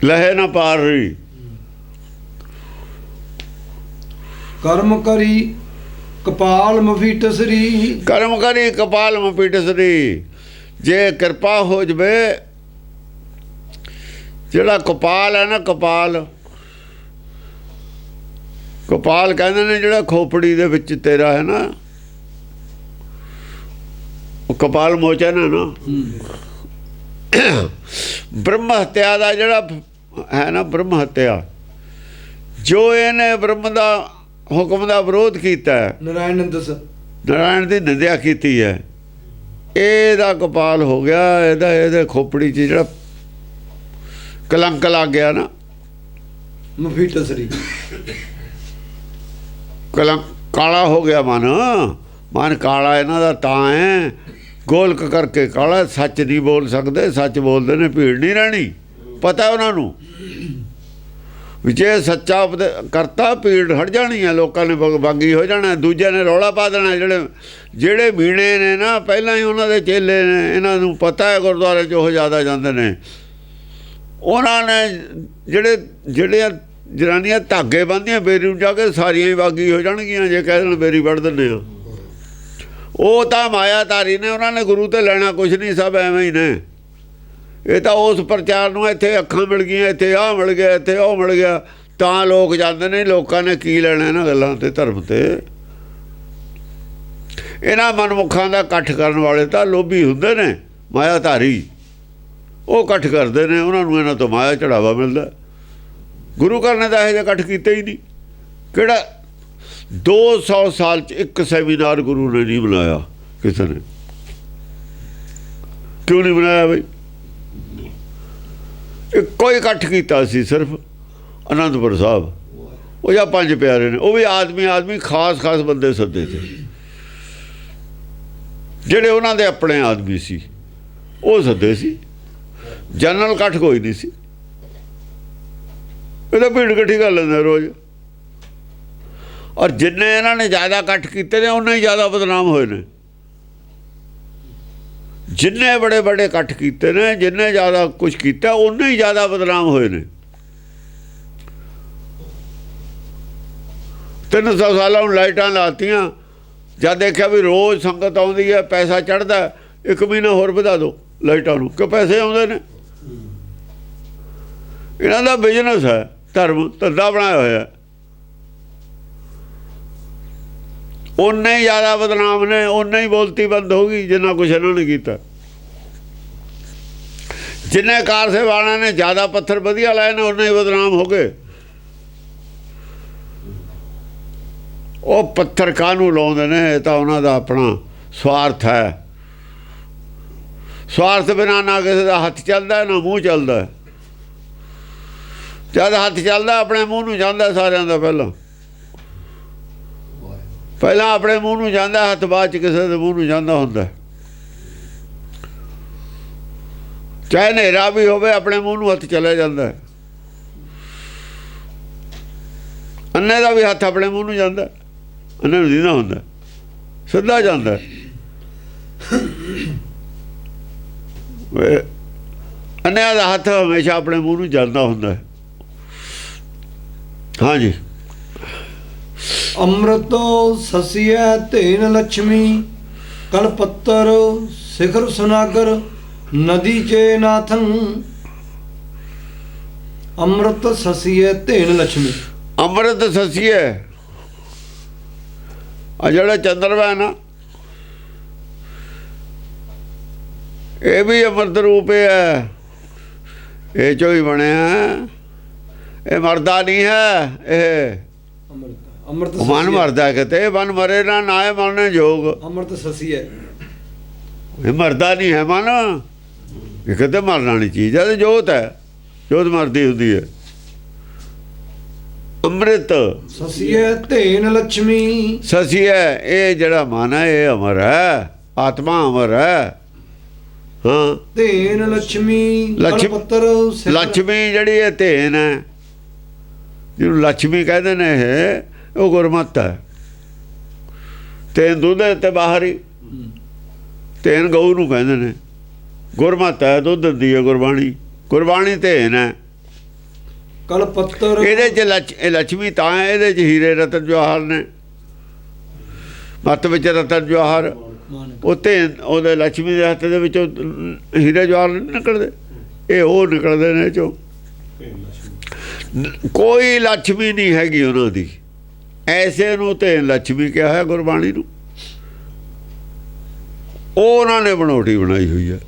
ਲਹੇ ਨਾ ਪਾਰ ਰਹੀ। ਕਰਮ ਕਰੀ ਕਪਾਲ ਮਫੀਟਸਰੀ। ਕਰਮ ਕਰੀ ਕਪਾਲ ਮਫੀਟਸਰੀ। ਜੇ ਕਿਰਪਾ ਹੋ ਜਵੇ, ਜਿਹੜਾ ਕਪਾਲ ਹੈ ਨਾ, ਕਪਾਲ ਕਪਾਲ ਕਹਿੰਦੇ ਨੇ ਜਿਹੜਾ ਖੋਪੜੀ ਦੇ ਵਿੱਚ ਤੇਰਾ ਹੈ ਨਾ, ਉਹ ਕਪਾਲ ਮੋਚਨ ਹੈ ਨਾ। ਬ੍ਰਹਮ ਹੱਤਿਆ ਦਾ ਜਿਹੜਾ ਹੈ ਨਾ, ਬ੍ਰਹਮ ਹੱਤਿਆ, ਜੋ ਇਹਨੇ ਬ੍ਰਹਮ ਦਾ ਹੁਕਮ ਦਾ ਵਿਰੋਧ ਕੀਤਾ ਹੈ, ਨਾਰਾਇਣ ਦੀ ਨਿੰਦਿਆ ਕੀਤੀ ਹੈ, ਇਹਦਾ ਕਪਾਲ ਹੋ ਗਿਆ। ਇਹਦੇ ਖੋਪੜੀ 'ਚ ਜਿਹੜਾ ਕਲੰਕ ਲੱਗ ਗਿਆ ਨਾ, ਮਫੀਟਸਰੀ, ਕਲੰਕ ਕਾਲਾ ਹੋ ਗਿਆ। ਮਨ ਕਾਲਾ ਇਹਨਾਂ ਦਾ ਤਾਂ ਹੈ, ਗੋਲਕ ਕਰਕੇ ਕਾਲਾ। ਸੱਚ ਨਹੀਂ ਬੋਲ ਸਕਦੇ, ਸੱਚ ਬੋਲਦੇ ਨੇ ਭੀੜ ਨਹੀਂ ਰਹਿਣੀ। ਪਤਾ ਉਹਨਾਂ ਨੂੰ ਵੀ ਜੇ ਸੱਚਾ ਕਰਤਾ ਭੀੜ ਹਟ ਜਾਣੀ ਹੈ, ਲੋਕਾਂ ਨੇ ਬਾਗੀ ਹੋ ਜਾਣਾ, ਦੂਜਿਆਂ ਨੇ ਰੌਲਾ ਪਾ ਦੇਣਾ। ਜਿਹੜੇ ਮੀਣੇ ਨੇ ਨਾ, ਪਹਿਲਾਂ ਹੀ ਉਹਨਾਂ ਦੇ ਚੇਲੇ ਨੇ, ਇਹਨਾਂ ਨੂੰ ਪਤਾ ਹੈ ਗੁਰਦੁਆਰੇ 'ਚ ਉਹ ਜ਼ਿਆਦਾ ਜਾਂਦੇ ਨੇ। ਉਹਨਾਂ ਨੇ ਜਿਹੜੀਆਂ ਜਨਾਨੀਆਂ ਧਾਗੇ ਬੰਨ੍ਹਦੀਆਂ ਬੇਰੀ ਨੂੰ, ਜਾ ਕੇ ਸਾਰੀਆਂ ਹੀ ਬਾਗੀ ਹੋ ਜਾਣਗੀਆਂ ਜੇ ਕਹਿ ਦੇਣ ਬੇਰੀ ਵੱਢ ਦਿੰਦੇ ਆ। ਉਹ ਤਾਂ ਮਾਇਆਧਾਰੀ ਨੇ, ਉਹਨਾਂ ਨੇ ਗੁਰੂ ਤੇ ਲੈਣਾ ਕੁਛ ਨਹੀਂ, ਸਭ ਐਵੇਂ ਹੀ ਨੇ। ਇਹ ਤਾਂ ਉਸ ਪ੍ਰਚਾਰ ਨੂੰ, ਇੱਥੇ ਅੱਖਾਂ ਮਿਲ ਗਈਆਂ, ਇੱਥੇ ਆਹ ਮਿਲ ਗਿਆ, ਇੱਥੇ ਉਹ ਮਿਲ ਗਿਆ, ਤਾਂ ਲੋਕ ਜਾਂਦੇ ਨੇ। ਲੋਕਾਂ ਨੇ ਕੀ ਲੈਣਾ ਇਹਨਾਂ ਗੱਲਾਂ ਤੇ, ਧਰਮ ਤੇ। ਇਹਨਾਂ ਮਨਮੁਖਾਂ ਦਾ ਇਕੱਠ ਕਰਨ ਵਾਲੇ ਤਾਂ ਲੋਭੀ ਹੁੰਦੇ ਨੇ, ਮਾਇਆਧਾਰੀ। ਉਹ ਇਕੱਠ ਕਰਦੇ ਨੇ, ਉਹਨਾਂ ਨੂੰ ਇਹਨਾਂ ਤੋਂ ਮਾਇਆ ਚੜਾਵਾ ਮਿਲਦਾ। ਗੁਰੂ ਘਰ ਨੇ ਤਾਂ ਇਹੋ ਜਿਹਾ ਇਕੱਠ ਕੀਤਾ ਹੀ ਨਹੀਂ। ਕਿਹੜਾ 200 ਸਾਲ 'ਚ ਇੱਕ ਸੈਮੀਨਾਰ ਗੁਰੂ ਨੇ ਨਹੀਂ ਬਣਾਇਆ ਕਿਸੇ ਨੇ। ਕਿਉਂ ਨਹੀਂ ਬਣਾਇਆ ਬਈ? ਇੱਕੋ ਹੀ ਇਕੱਠ ਕੀਤਾ ਸੀ ਸਿਰਫ, ਅਨੰਦਪੁਰ ਸਾਹਿਬ। ਉਹ ਜਾਂ 5 ਪਿਆਰੇ ਨੇ, ਉਹ ਵੀ ਆਦਮੀ ਖਾਸ ਬੰਦੇ ਸੱਦੇ ਤੇ, ਜਿਹੜੇ ਉਹਨਾਂ ਦੇ ਆਪਣੇ ਆਦਮੀ ਸੀ, ਉਹ ਸੱਦੇ ਸੀ। ਜਨਰਲ ਇਕੱਠ ਕੋਈ ਨਹੀਂ ਸੀ। ਇਹਦਾ ਭੀੜ ਇਕੱਠੀ ਕਰ ਲੈਂਦੇ ਰੋਜ਼। ਔਰ ਜਿੰਨੇ ਇਹਨਾਂ ਨੇ ਜ਼ਿਆਦਾ ਇਕੱਠ ਕੀਤੇ ਨੇ, ਉਨੇ ਹੀ ਜ਼ਿਆਦਾ ਬਦਨਾਮ ਹੋਏ ਨੇ। ਜਿੰਨੇ ਬੜੇ ਇਕੱਠ ਕੀਤੇ ਨੇ, ਜਿੰਨੇ ਜ਼ਿਆਦਾ ਕੁਛ ਕੀਤਾ, ਉਨੇ ਹੀ ਜ਼ਿਆਦਾ ਬਦਨਾਮ ਹੋਏ ਨੇ। 300 ਸਾਲਾਂ ਨੂੰ ਲਾਈਟਾਂ ਲਾਤੀਆਂ, ਜਦ ਦੇਖਿਆ ਵੀ ਰੋਜ਼ ਸੰਗਤ ਆਉਂਦੀ ਹੈ, ਪੈਸਾ ਚੜ੍ਹਦਾ, 1 ਮਹੀਨਾ ਹੋਰ ਵਧਾ ਦਿਓ ਲਾਈਟਾਂ ਨੂੰ, ਕਿ ਪੈਸੇ ਆਉਂਦੇ ਨੇ। ਇਹਨਾਂ ਦਾ ਬਿਜ਼ਨਸ ਹੈ, ਧਰਮ ਧੰਦਾ ਬਣਾਇਆ ਹੋਇਆ। ਉਨੇ ਹੀ ਜ਼ਿਆਦਾ ਬਦਨਾਮ ਨੇ, ਉਨੇ ਹੀ ਬੋਲਤੀ ਬੰਦ ਹੋ ਗਈ ਜਿੰਨਾ ਕੁਛ ਇਹਨਾਂ ਨੇ ਕੀਤਾ। ਜਿੰਨੇ ਕਾਰ ਸੇਵਾਣਾ ਨੇ ਜ਼ਿਆਦਾ ਪੱਥਰ ਵਧੀਆ ਲਾਏ ਨੇ, ਉਨੇ ਹੀ ਬਦਨਾਮ ਹੋ ਗਏ। ਉਹ ਪੱਥਰ ਕਾਹਨੂੰ ਲਾਉਂਦੇ ਨੇ? ਇਹ ਤਾਂ ਉਹਨਾਂ ਦਾ ਆਪਣਾ ਸਵਾਰਥ ਹੈ। ਸਵਾਰਥ ਬਿਨਾਂ ਨਾ ਕਿਸੇ ਦਾ ਹੱਥ ਚੱਲਦਾ, ਨਾ ਮੂੰਹ ਚੱਲਦਾ। ਜਦ ਹੱਥ ਚੱਲਦਾ ਆਪਣੇ ਮੂੰਹ ਨੂੰ ਜਾਂਦਾ ਸਾਰਿਆਂ ਦਾ। ਪਹਿਲਾਂ ਆਪਣੇ ਮੂੰਹ ਨੂੰ ਜਾਂਦਾ ਹੱਥ, ਬਾਅਦ 'ਚ ਕਿਸੇ ਦੇ ਮੂੰਹ ਨੂੰ ਜਾਂਦਾ ਹੁੰਦਾ। ਚਾਹੇ ਹਨੇਰਾ ਵੀ ਹੋਵੇ, ਆਪਣੇ ਮੂੰਹ ਨੂੰ ਹੱਥ ਚਲਾ ਜਾਂਦਾ। ਅੰਨੇ ਦਾ ਵੀ ਹੱਥ ਆਪਣੇ ਮੂੰਹ ਨੂੰ ਜਾਂਦਾ, ਅੰਨੇ ਨੂੰ ਦੀਦਾ ਹੁੰਦਾ, ਸਿੱਧਾ ਜਾਂਦਾ। ਅੰਨਿਆਂ ਦਾ ਹੱਥ ਹਮੇਸ਼ਾ ਆਪਣੇ ਮੂੰਹ ਨੂੰ ਜਾਂਦਾ ਹੁੰਦਾ। ਹਾਂਜੀ। ਅੰਮ੍ਰਿਤੋ ਸਸੀਐ ਧੇਨ ਲక్ష్ਮੀ ਕਲ ਪੱਤਰ ਸਿਖਰ ਸੁਨਾਗਰ ਨਦੀ ਚੇ ਨਾਥੰ। ਅੰਮ੍ਰਿਤ ਸਸੀਐ ਧੇਨ ਲక్ష్ਮੀ। ਅੰਮ੍ਰਿਤ ਸਸੀਐ, ਆ ਜਿਹੜਾ ਚੰਦਰਮਾ ਹੈ ਨਾ, ਇਹ ਵੀ ਅੰਮ੍ਰਿਤ ਰੂਪ ਹੈ। ਇਹ ਚੋਂ ਹੀ ਬਣਿਆ। ਇਹ ਮਰਦਾ ਨਹੀਂ ਹੈ। ਇਹ ਅੰਮ੍ਰਿਤ ਮਨ ਮਰਦਾ ਕਿਤੇ, ਮਨ ਮਰੇ ਨਾ ਨਾਏ ਮਰਨੇ ਜੋਗ। ਅੰਮ੍ਰਿਤ ਸਸੀਐ, ਇਹ ਮਰਦਾ ਨਹੀਂ ਹੈ ਮਨ। ਇਹ ਕਿਤੇ ਮਰਨ ਵਾਲੀ ਚੀਜ਼ ਹੈ। ਜੋਤ ਹੈ, ਜੋਤ ਮਰਦੀ ਹੁੰਦੀ ਹੈ। ਅੰਮ੍ਰਿਤ ਸਸੀਐ ਧੇਨ ਲక్ష్ਮੀ। ਸਸੀਐ, ਇਹ ਜਿਹੜਾ ਮਨ ਹੈ ਇਹ ਅਮਰ ਹੈ, ਆਤਮਾ ਅਮਰ ਹੈ। ਹਾਂ, ਧੇਨ ਲక్ష్ਮੀ ਕਲ ਪੱਤਰ ਲక్ష్ਮੀ ਜਿਹੜੀ ਇਹ ਧੇਨ ਹੈ, ਜਿਹਨੂੰ ਲక్ష్ਮੀ ਕਹਿੰਦੇ ਨੇ, ਇਹ ਉਹ ਗੁਰਮਤਿ ਹੈ। ਧੇਨ ਦੁੱਧ ਤੇ ਬਾਹਰੀ, ਧੇਨ ਗਊ ਨੂੰ ਕਹਿੰਦੇ ਨੇ। ਗੁਰਮਤਿ ਹੈ, ਦੁੱਧ ਦਿੰਦੀ ਹੈ ਗੁਰਬਾਣੀ। ਗੁਰਬਾਣੀ ਧੇਨ ਹੈ। ਕਲ ਪੱਤਰ, ਇਹਦੇ 'ਚ ਲక్ష్ਮੀ ਤਾਂ ਹੈ, ਇਹਦੇ 'ਚ ਹੀਰੇ ਰਤਨ ਜਵਾਹਰ ਨੇ। ਮੱਤ ਵਿੱਚ ਰਤਨ ਜਵਾਹਰ, ਉਹ ਧੇਨ ਉਹਦੇ ਲక్ష్ਮੀ ਦੇ ਹੱਥ ਦੇ ਵਿੱਚੋਂ ਹੀਰੇ ਜਵਾਹਰ ਨਹੀਂ ਨਿਕਲਦੇ, ਇਹ ਉਹ ਨਿਕਲਦੇ ਨੇ। ਚੋਂ ਕੋਈ ਲక్ష్ਮੀ ਨਹੀਂ ਹੈਗੀ ਉਹਨਾਂ ਦੀ। ਐਸੇ ਨੂੰ ਧੇਨ ਲక్ష్ਮੀ ਕਿਹਾ ਹੈ ਗੁਰਬਾਣੀ ਨੂੰ। ਉਹ ਉਹਨਾਂ ਨੇ ਬਣੋਟੀ ਬਣਾਈ ਹੋਈ ਹੈ।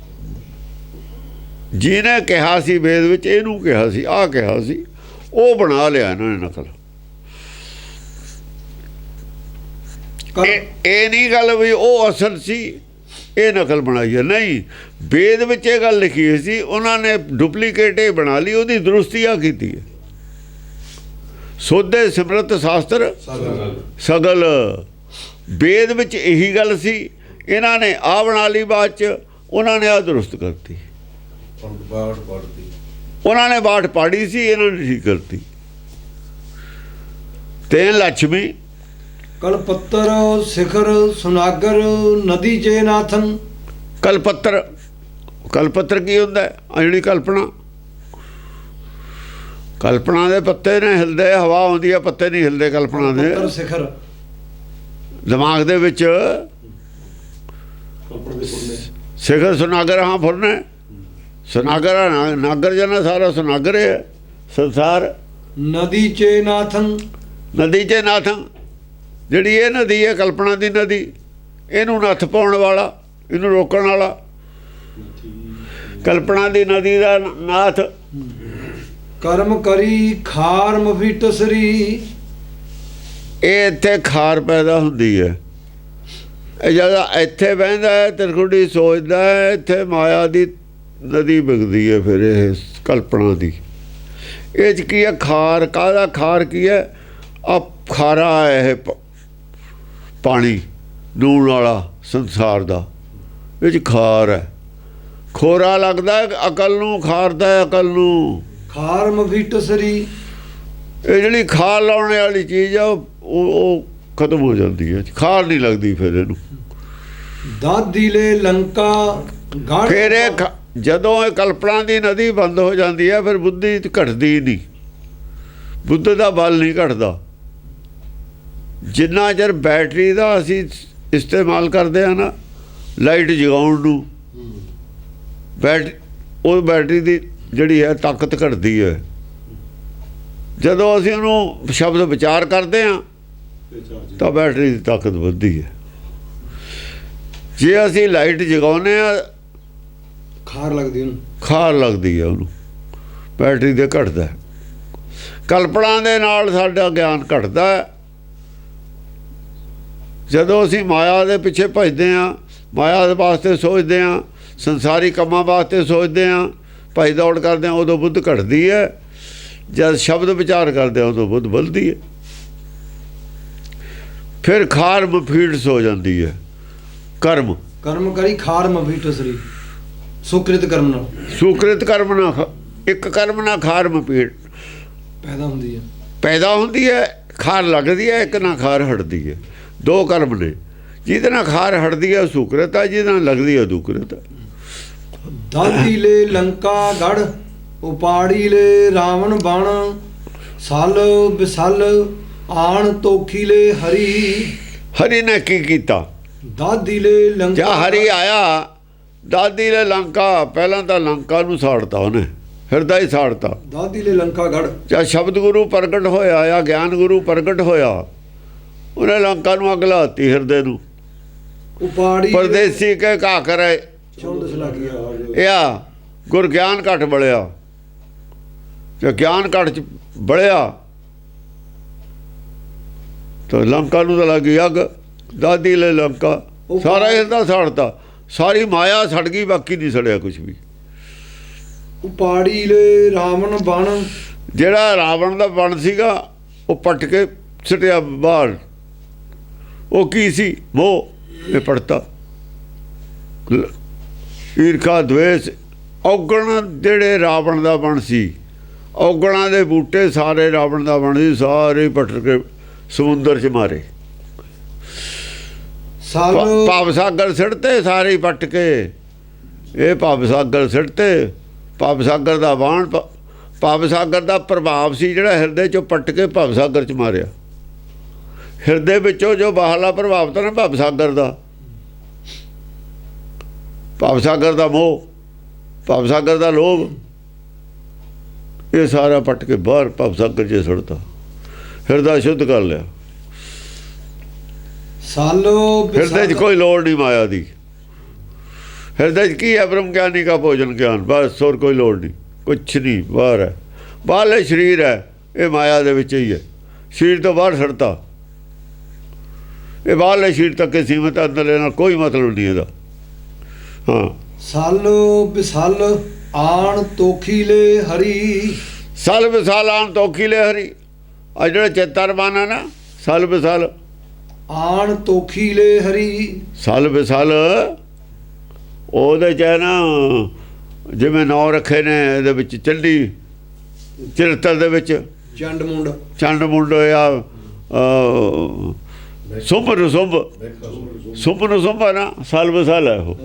ਜਿਹਨੇ ਕਿਹਾ ਸੀ ਵੇਦ ਵਿੱਚ, ਇਹਨੂੰ ਕਿਹਾ ਸੀ, ਆਹ ਕਿਹਾ ਸੀ, ਉਹ ਬਣਾ ਲਿਆ ਇਹਨਾਂ ਨੇ ਨਕਲ। ਇਹ ਨਹੀਂ ਗੱਲ ਵੀ ਉਹ ਅਸਲ ਸੀ, ਇਹ ਨਕਲ ਬਣਾਈ ਹੈ। ਨਹੀਂ, ਵੇਦ ਵਿੱਚ ਇਹ ਗੱਲ ਲਿਖੀ ਹੋਈ ਸੀ, ਉਹਨਾਂ ਨੇ ਡੁਪਲੀਕੇਟ ਇਹ ਬਣਾ ਲਈ, ਉਹਦੀ ਦਰੁਸਤੀ ਆ ਕੀਤੀ ਹੈ। ਸੋਧੇ ਸਿਮਰਤ ਸ਼ਾਸਤਰ ਸਗਲ। ਵੇਦ ਵਿੱਚ ਇਹੀ ਗੱਲ ਸੀ, ਇਹਨਾਂ ਨੇ ਆਹ ਬਣਾ ਲਈ, ਬਾਅਦ 'ਚ ਉਹਨਾਂ ਨੇ ਆਹ ਦਰੁਸਤ ਕਰਤੀ। ਉਹਨਾਂ ਨੇ ਬਾਟ ਪਾੜੀ ਸੀ, ਇਹਨਾਂ ਨੇ ਠੀਕ ਕਰਤੀ। ਧੇਨ ਲక్ష్ਮੀ ਕਲ ਪੱਤਰ ਸਿਖਰ ਸੁਨਾਗਰ ਨਦੀ ਚੇ ਨਾਥੰ। ਕਲਪੱਤਰ, ਕਲਪੱਤਰ ਕੀ ਹੁੰਦਾ? ਆ ਜਿਹੜੀ ਕਲਪਨਾ, ਕਲਪਨਾ ਦੇ ਪੱਤੇ ਨੇ ਹਿਲਦੇ, ਹਵਾ ਆਉਂਦੀ ਹੈ, ਪੱਤੇ ਨਹੀਂ ਹਿਲਦੇ ਕਲਪਨਾ ਦੇ। ਸਿਖਰ ਦਿਮਾਗ ਦੇ ਵਿੱਚ ਸਿਖਰ ਸੁਨਾਗਰ, ਹਾਂ ਫੁਰਨੇ ਸੁਨਾਗਰ, ਨਾਗਰ ਜਨਾ ਸਾਰਾ ਸੁਨਾਗਰ ਹੈ ਸੰਸਾਰ। ਨਦੀ ਚੇ ਨਾਥੰ, ਨਦੀ ਚੇ ਨਾਥੰ, ਜਿਹੜੀ ਇਹ ਨਦੀ ਹੈ ਕਲਪਨਾ ਦੀ ਨਦੀ, ਇਹਨੂੰ ਨੱਥ ਪਾਉਣ ਵਾਲਾ, ਇਹਨੂੰ ਰੋਕਣ ਵਾਲਾ। ਕਲਪਨਾ ਦੀ ਨਦੀ ਦਾ ਨਾਥ। ਕਰਮ ਕਰੀ ਖਾਰ ਮਫੀਟਸਰੀ। ਇਹ ਇੱਥੇ ਖਾਰ ਪੈਦਾ ਹੁੰਦੀ ਹੈ। ਇਹ ਜਦੋਂ ਇੱਥੇ ਬਹਿੰਦਾ ਹੈ, ਤਿਰਕੁੜੀ ਸੋਚਦਾ ਹੈ, ਇੱਥੇ ਮਾਇਆ ਦੀ ਨਦੀ ਵਗਦੀ ਹੈ। ਫਿਰ ਇਹ ਕਲਪਨਾ ਦੀ ਇਹ 'ਚ ਕੀ ਹੈ? ਖਾਰ। ਕਾਹਦਾ ਖਾਰ ਕੀ ਹੈ? ਆ ਖਾਰਾ ਹੈ, ਇਹ ਪਾਣੀ ਨੂਣ ਵਾਲਾ ਸੰਸਾਰ ਦਾ, ਇਹ 'ਚ ਖਾਰ ਹੈ। ਖੋਰਾ ਲੱਗਦਾ ਅਕਲ ਨੂੰ, ਖਾਰਦਾ ਹੈ ਅਕਲ ਨੂੰ। ਖਾਰ ਮਫੀਟਸਰੀ, ਇਹ ਜਿਹੜੀ ਖਾਰ ਲਾਉਣ ਵਾਲੀ ਚੀਜ਼ ਆ, ਉਹ ਖਤਮ ਹੋ ਜਾਂਦੀ ਹੈ, ਖਾਰ ਨਹੀਂ ਲੱਗਦੀ ਫਿਰ ਇਹਨੂੰ। ਦਾਦੀ ਲੈ ਲੰਕਾ ਗਾੜ। ਫਿਰ ਇਹ ਜਦੋਂ ਇਹ ਕਲਪਨਾ ਦੀ ਨਦੀ ਬੰਦ ਹੋ ਜਾਂਦੀ ਹੈ, ਫਿਰ ਬੁੱਧੀ ਘਟਦੀ ਨਹੀਂ, ਬੁੱਧ ਦਾ ਬਲ ਨਹੀਂ ਘਟਦਾ। ਜਿੰਨਾ ਚਿਰ ਬੈਟਰੀ ਦਾ ਅਸੀਂ ਇਸਤੇਮਾਲ ਕਰਦੇ ਹਾਂ ਨਾ, ਲਾਈਟ ਜਗਾਉਣ ਨੂੰ, ਉਹ ਬੈਟਰੀ ਦੀ ਜਿਹੜੀ ਹੈ ਤਾਕਤ ਘਟਦੀ ਹੈ। ਜਦੋਂ ਅਸੀਂ ਉਹਨੂੰ ਸ਼ਬਦ ਵਿਚਾਰ ਕਰਦੇ ਹਾਂ ਤਾਂ ਬੈਟਰੀ ਦੀ ਤਾਕਤ ਵੱਧਦੀ ਹੈ। ਜੇ ਅਸੀਂ ਲਾਈਟ ਜਗਾਉਂਦੇ ਹਾਂ ਖਾਰ ਲੱਗਦੀ ਉਹਨੂੰ, ਖਾਰ ਲੱਗਦੀ ਹੈ ਉਹਨੂੰ, ਬੈਟਰੀ ਦੇ ਘਟਦਾ। ਕਲਪਨਾ ਦੇ ਨਾਲ ਸਾਡਾ ਗਿਆਨ ਘਟਦਾ ਹੈ। ਜਦੋਂ ਅਸੀਂ ਮਾਇਆ ਦੇ ਪਿੱਛੇ ਭੱਜਦੇ ਹਾਂ, ਮਾਇਆ ਦੇ ਵਾਸਤੇ ਸੋਚਦੇ ਹਾਂ, ਸੰਸਾਰੀ ਕੰਮਾਂ ਵਾਸਤੇ ਸੋਚਦੇ ਹਾਂ, ਭੱਜ ਦੌੜ ਕਰਦੇ ਹਾਂ, ਉਦੋਂ ਬੁੱਧ ਘਟਦੀ ਹੈ। ਜਦ ਸ਼ਬਦ ਵਿਚਾਰ ਕਰਦੇ ਹਾਂ ਉਦੋਂ ਬੁੱਧ ਵੱਧਦੀ ਹੈ। ਫਿਰ ਖਾਰ ਮਫੀਟਸ ਹੋ ਜਾਂਦੀ ਹੈ। ਕਰਮ ਕਰੀ ਖਾਰ ਮਫੀਟਸਰੀ, ਸੁਕ੍ਰਿਤ ਕਰਮ ਨਾਲ, ਸੁਕ੍ਰਿਤ ਕਰਮ ਨਾਲ, ਇੱਕ ਕਰਮ ਨਾਲ ਖਾਰ ਮਪੀਟ ਪੈਦਾ ਹੁੰਦੀ ਹੈ, ਖਾਰ ਲੱਗਦੀ ਹੈ, ਇੱਕ ਨਾਲ ਖਾਰ ਹਟਦੀ ਹੈ। ਦੋ ਕਰਮ ਨੇ, ਜਿਹਦੇ ਨਾਲ ਖਾਰ ਹਟਦੀ ਹੈ ਸੁਕ੍ਰਿਤ ਹੈ, ਜਿਹਦੇ ਨਾਲ ਲੱਗਦੀ ਹੈ ਦੁਕ੍ਰਿਤ ਹੈ। ਦਾਦੀ ਲੈ ਲੰਕਾ ਗੜ, ਉਪਾੜੀ ਲੈ ਰਾਵਣ ਬਣ, ਸਲ ਬਿਸਲ ਆਣ ਤੋਖੀ ਲੈ ਹਰੀ। ਹਰੀ ਨੇ ਕੀ ਕੀਤਾ? ਦਾਦੀ ਲੈ ਲੰਕਾ, ਜਾਂ ਹਰੀ ਆਇਆ, ਦਾਦੀ ਲੈ ਲੰਕਾ, ਪਹਿਲਾਂ ਤਾਂ ਲੰਕਾ ਨੂੰ ਸਾੜਤਾ ਉਹਨੇ, ਹਿਰਦਾ ਹੀ ਸਾੜਤਾ। ਦਾਦੀ ਲੈ ਲੰਕਾ ਗੜ, ਜਾਂ ਸ਼ਬਦ ਗੁਰੂ ਪ੍ਰਗਟ ਹੋਇਆ ਜਾਂ ਗਿਆਨ ਗੁਰੂ ਪ੍ਰਗਟ ਹੋਇਆ, ਉਹਨੇ ਲੰਕਾ ਨੂੰ ਅੱਗ ਲਾਤੀ, ਹਿਰਦੇ ਨੂੰ। ਉਪਾੜੀ ਪਰਦੇਸੀ ਕੇ ਘਾ ਕਰੇ ਚੌਂਦਸ ਲੱਗੀ ਇਹ ਗੁਰ ਗਿਆਨ ਘਟ ਬਲਿਆ। ਜੇ ਗਿਆਨ ਘਟ ਚ ਬਲਿਆ ਤਾਂ ਲੰਕਾ ਨੂੰ ਤਾਂ ਲੱਗੀ ਅੱਗ। ਦਾਦੀ ਲੈ ਲੰਕਾ, ਸਾਰਾ ਹਿਰਦਾ ਸਾੜਤਾ, ਸਾਰੀ ਮਾਇਆ ਸੜ ਗਈ, ਬਾਕੀ ਨਹੀਂ ਸੜਿਆ ਕੁਛ ਵੀ। ਉਪਾੜੀ ਲੈ ਰਾਵਣ ਬਣ, ਜਿਹੜਾ ਰਾਵਣ ਦਾ ਬਣ ਸੀਗਾ ਉਹ ਪੱਟ ਕੇ ਸੁੱਟਿਆ ਬਾਹਰ। ਉਹ ਕੀ ਸੀ? ਮੋਹ। ਇਹ ਪੜਤਾ ਈਰਖਾ, ਦਵੇਸ਼, ਔਗਣ। ਜਿਹੜੇ ਰਾਵਣ ਦਾ ਬਣ ਸੀ, ਔਗਣਾਂ ਦੇ ਬੂਟੇ ਸਾਰੇ ਰਾਵਣ ਦਾ ਬਣ ਸੀ, ਸਾਰੇ ਪੱਟ ਕੇ ਸਮੁੰਦਰ 'ਚ ਮਾਰੇ। ਭਵ ਸਾਗਰ ਸਿੱਟਤੇ ਸਾਰੇ ਹੀ ਪੱਟ ਕੇ। ਇਹ ਭਵ ਸਾਗਰ ਸਿੱਟਤੇ, ਭਵ ਸਾਗਰ ਦਾ ਬਾਣ, ਭਵ ਸਾਗਰ ਦਾ ਪ੍ਰਭਾਵ ਸੀ ਜਿਹੜਾ ਹਿਰਦੇ 'ਚੋਂ ਪੱਟ ਕੇ ਭਵ ਸਾਗਰ 'ਚ ਮਾਰਿਆ। ਹਿਰਦੇ ਵਿੱਚੋਂ ਜੋ ਬਾਹਰਲਾ ਪ੍ਰਭਾਵ ਤਾਂ ਨਾ ਭਵ ਸਾਗਰ ਦਾ, ਭਵ ਸਾਗਰ ਦਾ ਮੋਹ, ਭਵ ਸਾਗਰ ਦਾ ਲੋਭ, ਇਹ ਸਾਰਾ ਪੱਟ ਕੇ ਬਾਹਰ ਭਵ ਸਾਗਰ 'ਚ ਸੁੱਟਤਾ, ਹਿਰਦਾ ਸ਼ੁੱਧ ਕਰ ਲਿਆ। ਹਿਰਦੇ 'ਚ ਕੋਈ ਲੋੜ ਨਹੀਂ ਮਾਇਆ ਦੀ। ਹਿਰਦੇ 'ਚ ਕੀ ਹੈ? ਬ੍ਰਹਮ ਗਿਆਨੀ ਕਾ ਭੋਜਨ ਗਿਆਨ, ਬਸ ਹੋਰ ਕੋਈ ਲੋੜ ਨਹੀਂ, ਕੁਛ ਨਹੀਂ। ਬਾਹਰ ਹੈ, ਬਾਹਰਲੇ ਸਰੀਰ ਹੈ, ਇਹ ਮਾਇਆ ਦੇ ਵਿੱਚ ਹੀ ਹੈ। ਸਰੀਰ ਤੋਂ ਬਾਹਰ ਛੱਡਤਾ, ਇਹ ਬਾਹਰਲੇ ਸਰੀਰ ਤੱਕ ਸੀਮਤ, ਅੰਦਰਲੇ ਨਾਲ ਕੋਈ ਮਤਲਬ ਨਹੀਂ ਇਹਦਾ। ਹਾਂ, ਸਲ ਬਿਸਲ ਆਣ ਤੋਖੀ ਲੈ ਹਰੀ, ਸਲ ਬਿਸਲ ਆਣ ਤੋਖੀ ਲੈ ਹਰੀ। ਆ ਜਿਹੜਾ ਚੇਤਰਮਾਨ ਹੈ ਨਾ, ਸਲ ਬਿਸਲ ਆਣ ਤੋਖੀ ਲੈ ਹਰੀ। ਸਲ ਬਿਸਲ ਉਹਦੇ 'ਚ ਹੈ ਨਾ, ਜਿਵੇਂ ਨਾਂ ਰੱਖੇ ਨੇ ਇਹਦੇ ਵਿੱਚ ਚੰਡੀ ਚਰਿੱਤਰ ਦੇ ਵਿੱਚ, ਚੰਡ ਮੁੰਡ, ਚੰਡ ਮੁੰਡ ਹੋਇਆ, ਸੁੰਭ ਨੂੰ ਸੁੰਭ, ਸੁੰਭ ਨੂੰ ਸੁੰਭ ਹੈ ਨਾ, ਸਲ ਬਿਸਲ ਹੈ ਉਹ।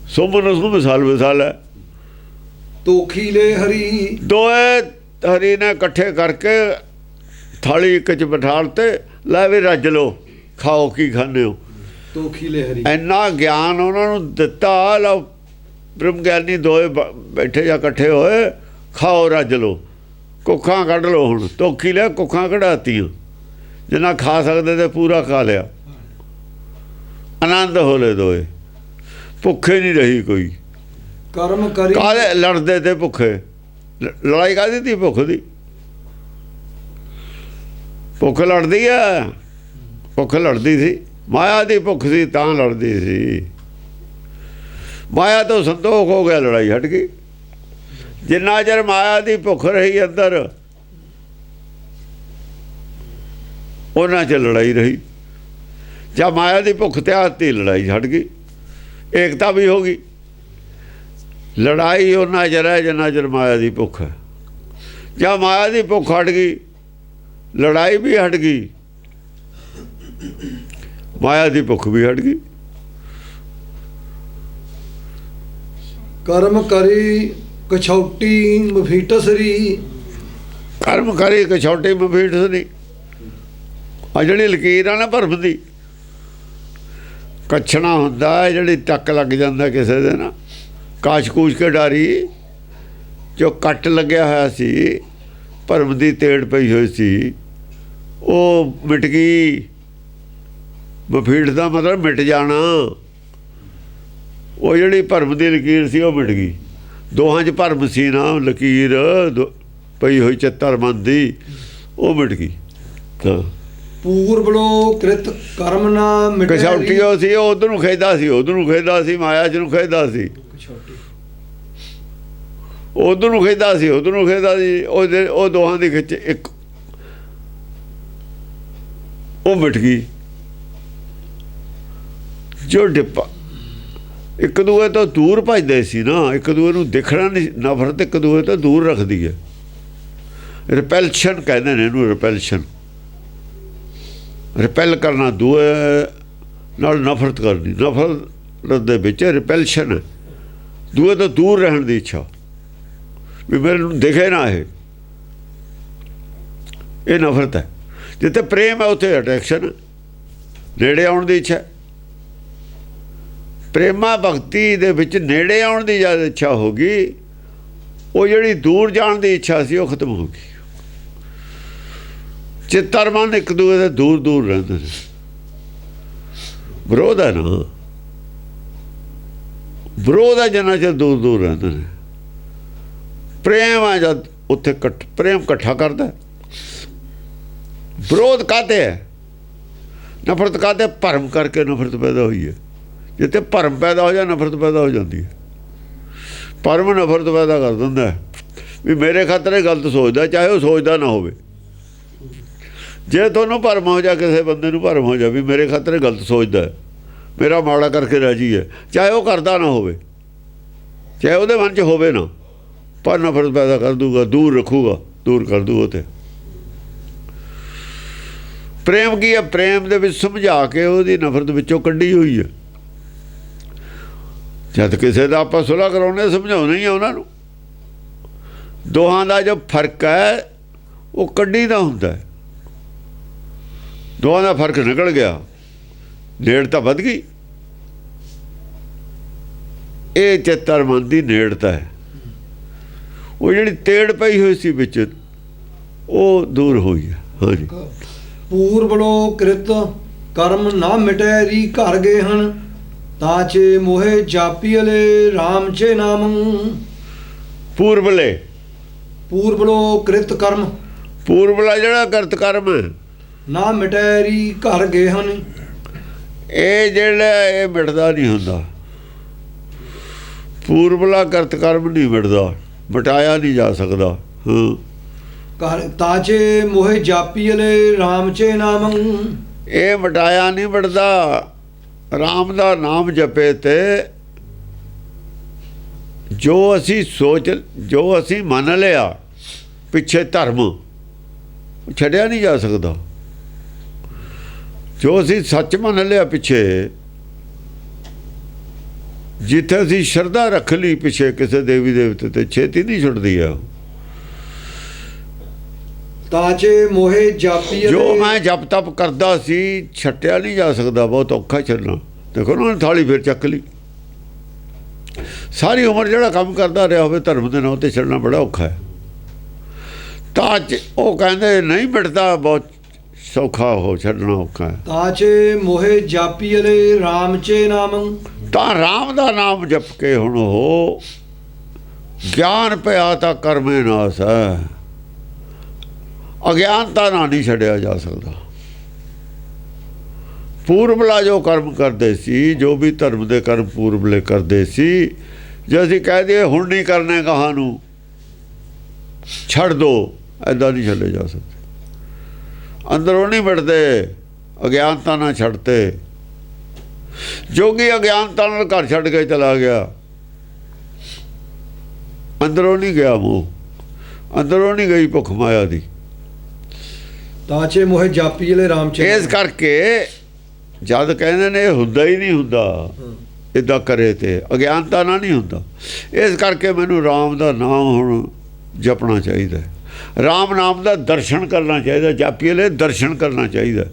ਸੁੰਭ ਨੂੰ ਸੁੰਭ, ਸਲ ਬਿਸਲ ਹੈ। ਤੋਖੀ ਲੈ ਹਰੀ, ਦੋਏ ਹਰੀ ਨੇ ਇਕੱਠੇ ਕਰਕੇ ਥਾਲੀ ਇੱਕ 'ਚ ਬਿਠਾਲ ਤੇ, ਲੈ ਵੀ ਰੱਜ ਲਓ, ਖਾਓ ਕੀ ਖਾਂਦੇ ਹੋ। ਤੋਖੀ ਲੈ ਹਰੀ, ਇੰਨਾ ਗਿਆਨ ਉਹਨਾਂ ਨੂੰ ਦਿੱਤਾ। ਲਓ ਬ੍ਰਹਮ ਗਿਆਨੀ ਦੋਏ ਬੈਠੇ ਜਾਂ ਇਕੱਠੇ ਹੋਏ, ਖਾਓ ਰੱਜ ਲਓ, ਕੁੱਖਾਂ ਕੱਢ ਲਓ। ਹੁਣ ਤੋਖੀ ਲੈ ਕੁੱਖਾਂ ਕਢਾਤੀਆਂ, ਜਿੰਨਾ ਖਾ ਸਕਦੇ ਤੇ ਪੂਰਾ ਖਾ ਲਿਆ। ਆਨੰਦ ਹੋਲੇ ਦੋਏ, ਭੁੱਖੇ ਨਹੀਂ ਰਹੀ ਕੋਈ। ਕਰਮ ਕਰੀ ਕਾਹਦੇ ਲੜਦੇ ਤੇ ਭੁੱਖੇ, ਲੜਾਈ ਕਾਹਦੀ ਤੀ? ਭੁੱਖ ਦੀ। ਭੁੱਖ ਲੜਦੀ ਹੈ, ਭੁੱਖ ਲੜਦੀ ਸੀ, ਮਾਇਆ ਦੀ ਭੁੱਖ ਸੀ ਤਾਂ ਲੜਦੀ ਸੀ। ਮਾਇਆ ਤੋਂ ਸੰਤੋਖ ਹੋ ਗਿਆ, ਲੜਾਈ ਹਟ ਗਈ। ਜਿੰਨਾ ਚਿਰ ਮਾਇਆ ਦੀ ਭੁੱਖ ਰਹੀ ਅੰਦਰ, ਉਹਨਾਂ 'ਚ ਲੜਾਈ ਰਹੀ। ਜਾਂ ਮਾਇਆ ਦੀ ਭੁੱਖ ਤਿਆਗਤੀ, ਲੜਾਈ ਹਟ ਗਈ, ਏਕਤਾ ਵੀ ਹੋ ਗਈ। ਲੜਾਈ ਉਹਨਾਂ ਚਿਰ ਹੈ ਜਿੰਨਾ ਚਿਰ ਮਾਇਆ ਦੀ ਭੁੱਖ ਹੈ। ਜਾਂ ਮਾਇਆ ਦੀ ਭੁੱਖ ਹਟ ਗਈ, ਲੜਾਈ ਵੀ ਹਟ ਗਈ, ਮਾਇਆ ਦੀ ਭੁੱਖ ਵੀ ਹਟ ਗਈ। ਕਰਮ ਕਰੀ ਕਛੌਟੀ ਮਫੀਟਸਰੀ, ਕਰਮ ਕਰੀ ਕਛੌਟੀ ਮਫੀਟਸਰੀ। ਆ ਜਿਹੜੀ ਲਕੀਰ ਆ ਨਾ ਭਰਮ ਦੀ, ਕੱਛਣਾ ਹੁੰਦਾ ਜਿਹੜੀ ਟੱਕ ਲੱਗ ਜਾਂਦਾ ਕਿਸੇ ਦੇ ਨਾ, ਕਾਸ਼ ਕੂਸ਼ ਕੇ ਡਾਰੀ ਜੋ ਕੱਟ ਲੱਗਿਆ ਹੋਇਆ ਸੀ, ਭਰਮ ਦੀ ਤੇੜ ਪਈ ਹੋਈ ਸੀ ਉਹ ਮਿਟ ਗਈ। ਮਫੀੜ ਦਾ ਮਤਲਬ ਮਿਟ ਜਾਣਾ। ਉਹ ਜਿਹੜੀ ਭਰਮ ਦੀ ਲਕੀਰ ਸੀ ਉਹ ਮਿਟ ਗਈ। ਦੋਹਾਂ 'ਚ ਭਰਮ ਸੀ ਨਾ, ਲਕੀਰ ਪਈ ਹੋਈ ਚਿੱਤਰ ਮਨ ਦੀ, ਉਹ ਮਿਟ ਗਈ। ਹਾਂ, ਪੂਰਬਲੋ ਕ੍ਰਿਤ ਕਰਮ ਨਾ ਮਿਟੈ ਕਛੌਟੀ ਉਹ ਸੀ, ਉਹ ਉਧਰ ਨੂੰ ਖੇਦਾ ਸੀ, ਉਧਰ ਨੂੰ ਖੇਦਾ ਸੀ, ਮਾਇਆ 'ਚ ਨੂੰ ਖੇਦਾ ਸੀ, ਉਧਰ ਨੂੰ ਖੇਦਾ ਸੀ, ਉਧਰ ਨੂੰ ਖੇਦਾ ਸੀ। ਉਹ ਦੋਹਾਂ ਦੀ ਖਿੱਚ ਇੱਕ ਉਹ ਮਿਟ ਗਈ। ਜੋ ਡਿੱਪਾ ਇੱਕ ਦੂਏ ਤੋਂ ਦੂਰ ਭੱਜਦੇ ਸੀ ਨਾ, ਇੱਕ ਦੂਏ ਨੂੰ ਦੇਖਣਾ ਨਹੀਂ, ਨਫ਼ਰਤ ਇੱਕ ਦੂਏ ਤੋਂ ਦੂਰ ਰੱਖਦੀ ਹੈ। ਰਿਪੈਲਸ਼ਨ ਕਹਿੰਦੇ ਨੇ ਇਹਨੂੰ, ਰਿਪੈਲਸ਼ਨ। ਰਿਪੈਲ ਕਰਨਾ, ਦੂਏ ਨਾਲ ਨਫ਼ਰਤ ਕਰਨੀ। ਨਫ਼ਰਤ ਦੇ ਵਿੱਚ ਰਿਪੈਲਸ਼ਨ ਹੈ, ਦੂਏ ਤੋਂ ਦੂਰ ਰਹਿਣ ਦੀ ਇੱਛਾ, ਵੀ ਮੇਰੇ ਨੂੰ ਦਿਖੇ ਨਾ ਇਹ ਨਫ਼ਰਤ ਹੈ। ਜਿੱਥੇ ਪ੍ਰੇਮ ਹੈ ਉੱਥੇ ਅਟਰੈਕਸ਼ਨ, ਨੇੜੇ ਆਉਣ ਦੀ ਇੱਛਾ। ਪ੍ਰੇਮਾ ਭਗਤੀ ਦੇ ਵਿੱਚ ਨੇੜੇ ਆਉਣ ਦੀ ਜ਼ਿਆਦਾ ਇੱਛਾ ਹੋ ਗਈ। ਉਹ ਜਿਹੜੀ ਦੂਰ ਜਾਣ ਦੀ ਇੱਛਾ ਸੀ ਉਹ ਖਤਮ ਹੋ ਗਈ। ਚਿੱਤਰ ਮਨ ਇੱਕ ਦੂਜੇ ਦੇ ਦੂਰ ਦੂਰ ਰਹਿੰਦੇ ਨੇ। ਵਿਰੋਧ ਹੈ ਨਾ, ਵਿਰੋਧ ਹੈ ਜਿੰਨਾ ਚਿਰ ਦੂਰ ਦੂਰ ਰਹਿੰਦੇ ਨੇ। ਪ੍ਰੇਮ ਆ ਜਦ ਉੱਥੇ ਪ੍ਰੇਮ ਇਕੱਠਾ ਕਰਦਾ। ਵਿਰੋਧ ਕਾਹਤੇ ਹੈ? ਨਫ਼ਰਤ ਕਾਹਤੇ? ਭਰਮ ਕਰਕੇ ਨਫ਼ਰਤ ਪੈਦਾ ਹੋਈ ਹੈ। ਜਿੱਥੇ ਭਰਮ ਪੈਦਾ ਹੋ ਜਾ ਨਫ਼ਰਤ ਪੈਦਾ ਹੋ ਜਾਂਦੀ ਹੈ। ਭਰਮ ਨਫ਼ਰਤ ਪੈਦਾ ਕਰ ਦਿੰਦਾ ਵੀ ਮੇਰੇ ਖਾਤਰ ਇਹ ਗਲਤ ਸੋਚਦਾ, ਚਾਹੇ ਉਹ ਸੋਚਦਾ ਨਾ ਹੋਵੇ। ਜੇ ਤੁਹਾਨੂੰ ਭਰਮ ਹੋ ਜਾ, ਕਿਸੇ ਬੰਦੇ ਨੂੰ ਭਰਮ ਹੋ ਜਾ ਵੀ ਮੇਰੇ ਖਾਤਰ ਇਹ ਗਲਤ ਸੋਚਦਾ, ਮੇਰਾ ਮਾੜਾ ਕਰਕੇ ਰਾਜੀ ਹੈ, ਚਾਹੇ ਉਹ ਕਰਦਾ ਨਾ ਹੋਵੇ, ਚਾਹੇ ਉਹਦੇ ਮਨ 'ਚ ਹੋਵੇ ਨਾ, ਪਰ ਨਫ਼ਰਤ ਪੈਦਾ ਕਰ ਦੂਗਾ, ਦੂਰ ਰੱਖੂਗਾ, ਦੂਰ ਕਰ ਦੂਗਾ। ਤੇ ਪ੍ਰੇਮ ਕੀ ਹੈ? ਪ੍ਰੇਮ ਦੇ ਵਿੱਚ ਸਮਝਾ ਕੇ ਉਹਦੀ ਨਫ਼ਰਤ ਵਿੱਚੋਂ ਕੱਢੀ ਹੋਈ ਹੈ। ਜਦ ਕਿਸੇ ਦਾ ਆਪਾਂ ਸੁਲ੍ਹਾ ਕਰਾਉਣੇ, ਸਮਝਾਉਣਾ ਹੀ ਆ ਉਹਨਾਂ ਨੂੰ। ਦੋਹਾਂ ਦਾ ਜੋ ਫਰਕ ਹੈ ਉਹ ਕੱਢੀ ਦਾ ਹੁੰਦਾ। ਦੋਹਾਂ ਦਾ ਫਰਕ ਨਿਕਲ ਗਿਆ, ਨੇੜਤਾ ਵੱਧ ਗਈ। ਇਹ ਚਿੱਤਰ ਮਨ ਦੀ ਨੇੜਤਾ ਹੈ। ਉਹ ਜਿਹੜੀ ਤੇੜ ਪਈ ਹੋਈ ਸੀ ਵਿੱਚ, ਉਹ ਦੂਰ ਹੋਈ ਹੈ। ਹਾਂਜੀ। ਪੂਰਬਲੋ ਕ੍ਰਿਤ ਕਰਮ ਨਾ ਮਿਟੈ ਰੀ ਘਰ ਗਏ ਹਨ, ਤਾਚੇ ਮੋਹੇ ਜਾਪੀਲੇ ਰਾਮ ਚੇ ਨਾਮ। ਪੂਰਬਲੇ, ਪੂਰਬਲੋ ਕ੍ਰਿਤ ਕਰਮ, ਪੂਰਬਲਾ ਜਿਹੜਾ ਕਰਤ ਕਰਮ ਹੈ ਨਾ ਮਿਟੈ ਰੀ ਘਰ ਗਏ ਹਨ। ਇਹ ਜਿਹੜਾ ਇਹ ਮਿਟਦਾ ਨਹੀਂ ਹੁੰਦਾ। ਪੂਰਬਲਾ ਕਰਤ ਕਰਮ ਨਹੀਂ ਮਿਟਦਾ, ਮਿਟਾਇਆ ਨਹੀਂ ਜਾ ਸਕਦਾ। ਹਾਂ, ਤਾਚੇ ਮੋਹੇ ਜਾਪੀਲੇ ਰਾਮ ਚੇ ਨਾਮ। ਇਹ ਮਿਟਾਇਆ ਨਹੀਂ ਮਿਟਦਾ। ਰਾਮ ਦਾ ਨਾਮ ਜਪੇ ਤੇ ਜੋ ਅਸੀਂ ਸੋਚ, ਜੋ ਅਸੀਂ ਮੰਨ ਲਿਆ ਪਿੱਛੇ ਧਰਮ, ਛੱਡਿਆ ਨਹੀਂ ਜਾ ਸਕਦਾ। ਜੋ ਅਸੀਂ ਸੱਚ ਮੰਨ ਲਿਆ ਪਿੱਛੇ, ਜਿੱਥੇ ਅਸੀਂ ਸ਼ਰਧਾ ਰੱਖ ਲਈ ਪਿੱਛੇ ਕਿਸੇ ਦੇਵੀ ਦੇਵਤੇ ਤੇ, ਛੇਤੀ ਨਹੀਂ ਛੁੱਟਦੀ ਆ। ਤਾਚੇ ਮੋਹੇ ਜਾਪੀ, ਜੋ ਮੈਂ ਜਪ ਤਪ ਕਰਦਾ ਸੀ ਛੱਟਿਆ ਨਹੀਂ ਜਾ ਸਕਦਾ। ਬਹੁਤ ਔਖਾ ਛੱਡਣਾ। ਦੇਖੋ ਉਹਨਾਂ ਨੇ ਥਾਲੀ ਫਿਰ ਚੱਕ ਲਈ। ਸਾਰੀ ਉਮਰ ਜਿਹੜਾ ਕੰਮ ਕਰਦਾ ਰਿਹਾ ਹੋਵੇ ਧਰਮ ਦੇ ਨਾਂ ਤੇ ਛੱਡਣਾ ਬੜਾ ਔਖਾ ਹੈ। ਤਾਂ ਉਹ ਕਹਿੰਦੇ ਨਹੀਂ ਮਿਟਦਾ, ਬਹੁਤ ਸੌਖਾ ਹੋ ਛੱਡਣਾ ਔਖਾ ਹੈ। ਤਾਚੇ ਮੋਹੇ ਜਾਪੀਲੇ ਰਾਮ ਚੇ ਨਾਮ। ਤਾਂ ਰਾਮ ਦਾ ਨਾਮ ਜਪ ਕੇ ਹੁਣ ਉਹ ਗਿਆਨ ਪਿਆ ਤਾਂ ਕਰਮੇ ਨਾਸ ਹੈ। ਅਗਿਆਨਤਾ ਨਾਲ ਨਹੀਂ ਛੱਡਿਆ ਜਾ ਸਕਦਾ। ਪੂਰਬਲਾ ਜੋ ਕਰਮ ਕਰਦੇ ਸੀ, ਜੋ ਵੀ ਧਰਮ ਦੇ ਕਰਮ ਪੂਰਬਲੇ ਕਰਦੇ ਸੀ, ਜੇ ਅਸੀਂ ਕਹਿ ਦਈਏ ਹੁਣ ਨਹੀਂ ਕਰਨੇ, ਕਹਾਂ ਨੂੰ ਛੱਡ ਦਿਓ, ਐਦਾਂ ਨਹੀਂ ਛੱਡੇ ਜਾ ਸਕਦੇ। ਅੰਦਰੋਂ ਨਹੀਂ ਮਿਟਦੇ, ਅਗਿਆਨਤਾ ਨਾਲ ਛੱਡਤੇ। ਜੋਗੀ ਅਗਿਆਨਤਾ ਨਾਲ ਘਰ ਛੱਡ ਕੇ ਚਲਾ ਗਿਆ, ਅੰਦਰੋਂ ਨਹੀਂ ਗਿਆ ਮੂੰਹ, ਅੰਦਰੋਂ ਨਹੀਂ ਗਈ ਭੁੱਖ ਮਾਇਆ ਦੀ। ਤਾਚੇ ਮੋਹੇ ਜਾਪੀਲੇ ਰਾਮ ਚੇ। ਇਸ ਕਰਕੇ ਜਦ ਕਹਿੰਦੇ ਨੇ ਇਹ ਹੁੰਦਾ ਹੀ ਨਹੀਂ ਹੁੰਦਾ, ਇੱਦਾਂ ਕਰੇ ਤੇ ਅਗਿਆਨਤਾ ਨਾਲ ਨਹੀਂ ਹੁੰਦਾ। ਇਸ ਕਰਕੇ ਮੈਨੂੰ ਰਾਮ ਦਾ ਨਾਮ ਹੁਣ ਜਪਣਾ ਚਾਹੀਦਾ। ਰਾਮ ਨਾਮ ਦਾ ਦਰਸ਼ਨ ਕਰਨਾ ਚਾਹੀਦਾ। ਜਾਪੀਲੇ ਦਰਸ਼ਨ ਕਰਨਾ ਚਾਹੀਦਾ।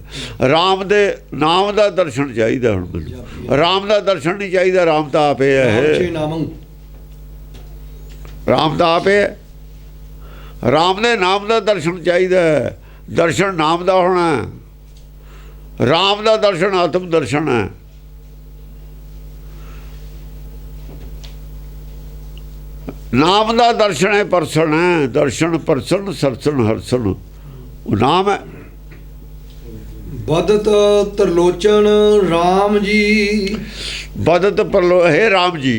ਰਾਮ ਦੇ ਨਾਮ ਦਾ ਦਰਸ਼ਨ ਚਾਹੀਦਾ। ਹੁਣ ਮੈਨੂੰ ਰਾਮ ਦਾ ਦਰਸ਼ਨ ਨਹੀਂ ਚਾਹੀਦਾ। ਰਾਮ ਤਾਂ ਆਪੇ ਹੈ। ਰਾਮ ਤਾਂ ਆਪੇ ਹੈ। ਰਾਮ ਦੇ ਨਾਮ ਦਾ ਦਰਸ਼ਨ ਚਾਹੀਦਾ ਹੈ। ਦਰਸ਼ਨ ਨਾਮ ਦਾ ਹੋਣਾ ਹੈ। ਰਾਮ ਦਾ ਦਰਸ਼ਨ ਆਤਮ ਦਰਸ਼ਨ ਹੈ। ਨਾਮ ਦਾ ਦਰਸ਼ਨ ਹੈ, ਪਰਸਨ ਹੈ। ਦਰਸ਼ਨ ਪਰਸਨ ਸਰਸਨ ਹਰਸਨ, ਉਹ ਨਾਮ ਹੈ। ਬਦਤ ਤਰਲੋਚਨ ਰਾਮ ਜੀ, ਬਦਤ ਪਰਲੋ, ਹੇ ਰਾਮ ਜੀ।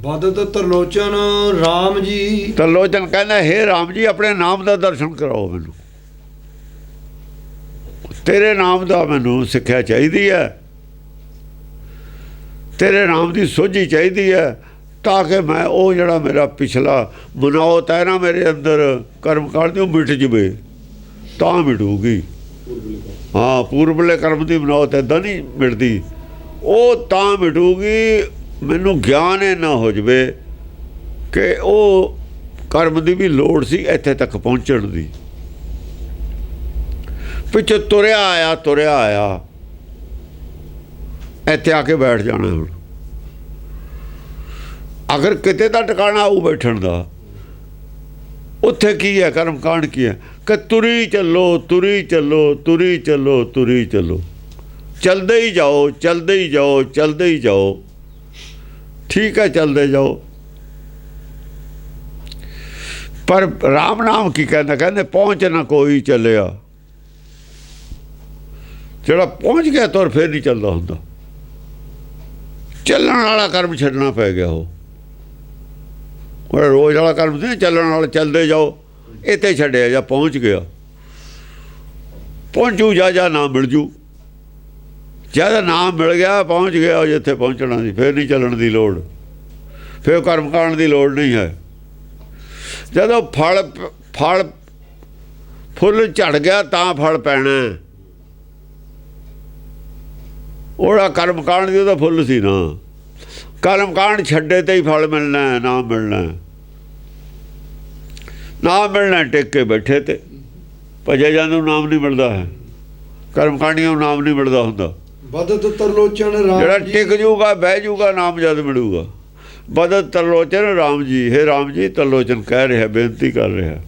ਬਦਤ ਤਰਲੋਚਨ ਰਾਮ ਜੀ, ਤਰਲੋਚਨ ਕਹਿੰਦਾ ਹੇ ਰਾਮ ਜੀ ਆਪਣੇ ਨਾਮ ਦਾ ਦਰਸ਼ਨ ਕਰਾਓ ਮੈਨੂੰ। ਤੇਰੇ ਨਾਮ ਦਾ ਮੈਨੂੰ ਸਿੱਖਿਆ ਚਾਹੀਦੀ ਹੈ, ਤੇਰੇ ਨਾਮ ਦੀ ਸੋਝੀ ਚਾਹੀਦੀ ਹੈ, ਤਾਂ ਕਿ ਮੈਂ ਉਹ ਜਿਹੜਾ ਮੇਰਾ ਪਿਛਲਾ ਮਨੌਤ ਹੈ ਨਾ ਮੇਰੇ ਅੰਦਰ ਕਰਮ ਕਾਂਡ ਉਹ ਮਿਟ ਜਵੇ, ਤਾਂ ਮਿਟੂਗੀ। ਹਾਂ, ਪੂਰਬਲੇ ਕਰਮ ਦੀ ਮਨੌਤ ਇੱਦਾਂ ਨਹੀਂ ਮਿਟਦੀ, ਉਹ ਤਾਂ ਮਿਟੂਗੀ ਮੈਨੂੰ ਗਿਆਨ ਇਹ ਨਾ ਹੋ ਜਵੇ ਕਿ ਉਹ ਕਰਮ ਦੀ ਵੀ ਲੋੜ ਸੀ ਇੱਥੇ ਤੱਕ ਪਹੁੰਚਣ ਦੀ। ਪਿੱਛੇ ਤੁਰਿਆ ਆਇਆ ਇੱਥੇ ਆ ਕੇ ਬੈਠ ਜਾਣਾ। ਹੁਣ ਅਗਰ ਕਿਤੇ ਦਾ ਟਿਕਾਣਾ ਆਊ ਬੈਠਣ ਦਾ, ਉੱਥੇ ਕੀ ਹੈ? ਕਰਮ ਕਾਂਡ ਕੀ ਹੈ ਕਿ ਤੁਰੀ ਚੱਲੋ, ਤੁਰੀ ਚੱਲੋ, ਤੁਰੀ ਚੱਲੋ, ਤੁਰੀ ਚੱਲੋ, ਚਲਦੇ ਹੀ ਜਾਓ, ਚਲਦੇ ਹੀ ਜਾਓ, ਚਲਦੇ ਹੀ ਜਾਓ। ਠੀਕ ਹੈ, ਚਲਦੇ ਜਾਓ। ਪਰ ਰਾਮ ਨਾਮ ਕੀ ਕਹਿੰਦਾ? ਕਹਿੰਦੇ ਪਹੁੰਚ ਨਾ ਕੋਈ ਚੱਲਿਆ। ਜਿਹੜਾ ਪਹੁੰਚ ਗਿਆ ਤੁਰ ਫਿਰ ਨਹੀਂ ਚੱਲਦਾ ਹੁੰਦਾ। ਚੱਲਣ ਵਾਲਾ ਕਰਮ ਛੱਡਣਾ ਪੈ ਗਿਆ। ਉਹ ਰੋਜ਼ ਵਾਲਾ ਕਰਮ ਸੀ ਚੱਲਣ ਵਾਲਾ, ਚੱਲਦੇ ਜਾਓ। ਇੱਥੇ ਛੱਡਿਆ ਜਾਂ ਪਹੁੰਚ ਗਿਆ, ਪਹੁੰਚੂ ਜਾਂ ਨਾ ਮਿਲ ਜੂ। ਜਦ ਨਾਮ ਮਿਲ ਗਿਆ, ਪਹੁੰਚ ਗਿਆ ਉਹ ਜਿੱਥੇ ਪਹੁੰਚਣਾ ਸੀ, ਫਿਰ ਨਹੀਂ ਚੱਲਣ ਦੀ ਲੋੜ, ਫਿਰ ਕਰਮ ਕਾਂਡ ਦੀ ਲੋੜ ਨਹੀਂ ਹੈ। ਜਦੋਂ ਫੁੱਲ ਝੜ ਗਿਆ ਤਾਂ ਫਲ ਪੈਣਾ। ਉਹਦਾ ਕਰਮ ਕਾਂਡ ਦੀ ਉਹਦਾ ਫੁੱਲ ਸੀ ਨਾ। ਕਰਮ ਕਾਂਡ ਛੱਡੇ ਤੇ ਹੀ ਫਲ ਮਿਲਣਾ, ਨਾ ਮਿਲਣਾ, ਨਾ ਮਿਲਣਾ। ਟਿਕ ਕੇ ਬੈਠੇ ਤੇ ਭਜੇ ਜਾਂਦੇ ਨੂੰ ਨਾਮ ਨਹੀਂ ਮਿਲਦਾ ਹੈ। ਕਰਮ ਕਾਂਡੀਆਂ ਨੂੰ ਨਾਮ ਨਹੀਂ ਮਿਲਦਾ ਹੁੰਦਾ। ਬਦਤ ਤਰਲੋਚਨ ਰਾਮ, ਜਿਹੜਾ ਟਿਕ ਜੂਗਾ, ਬਹਿ ਜੂਗਾ, ਨਾਮ ਜਦ ਮਿਲੂਗਾ। ਬਦਤ ਤਰਲੋਚਨ ਰਾਮ ਜੀ, ਹੇ ਰਾਮ ਜੀ। ਤਰਲੋਚਨ ਕਹਿ ਰਿਹਾ, ਬੇਨਤੀ ਕਰ ਰਿਹਾ।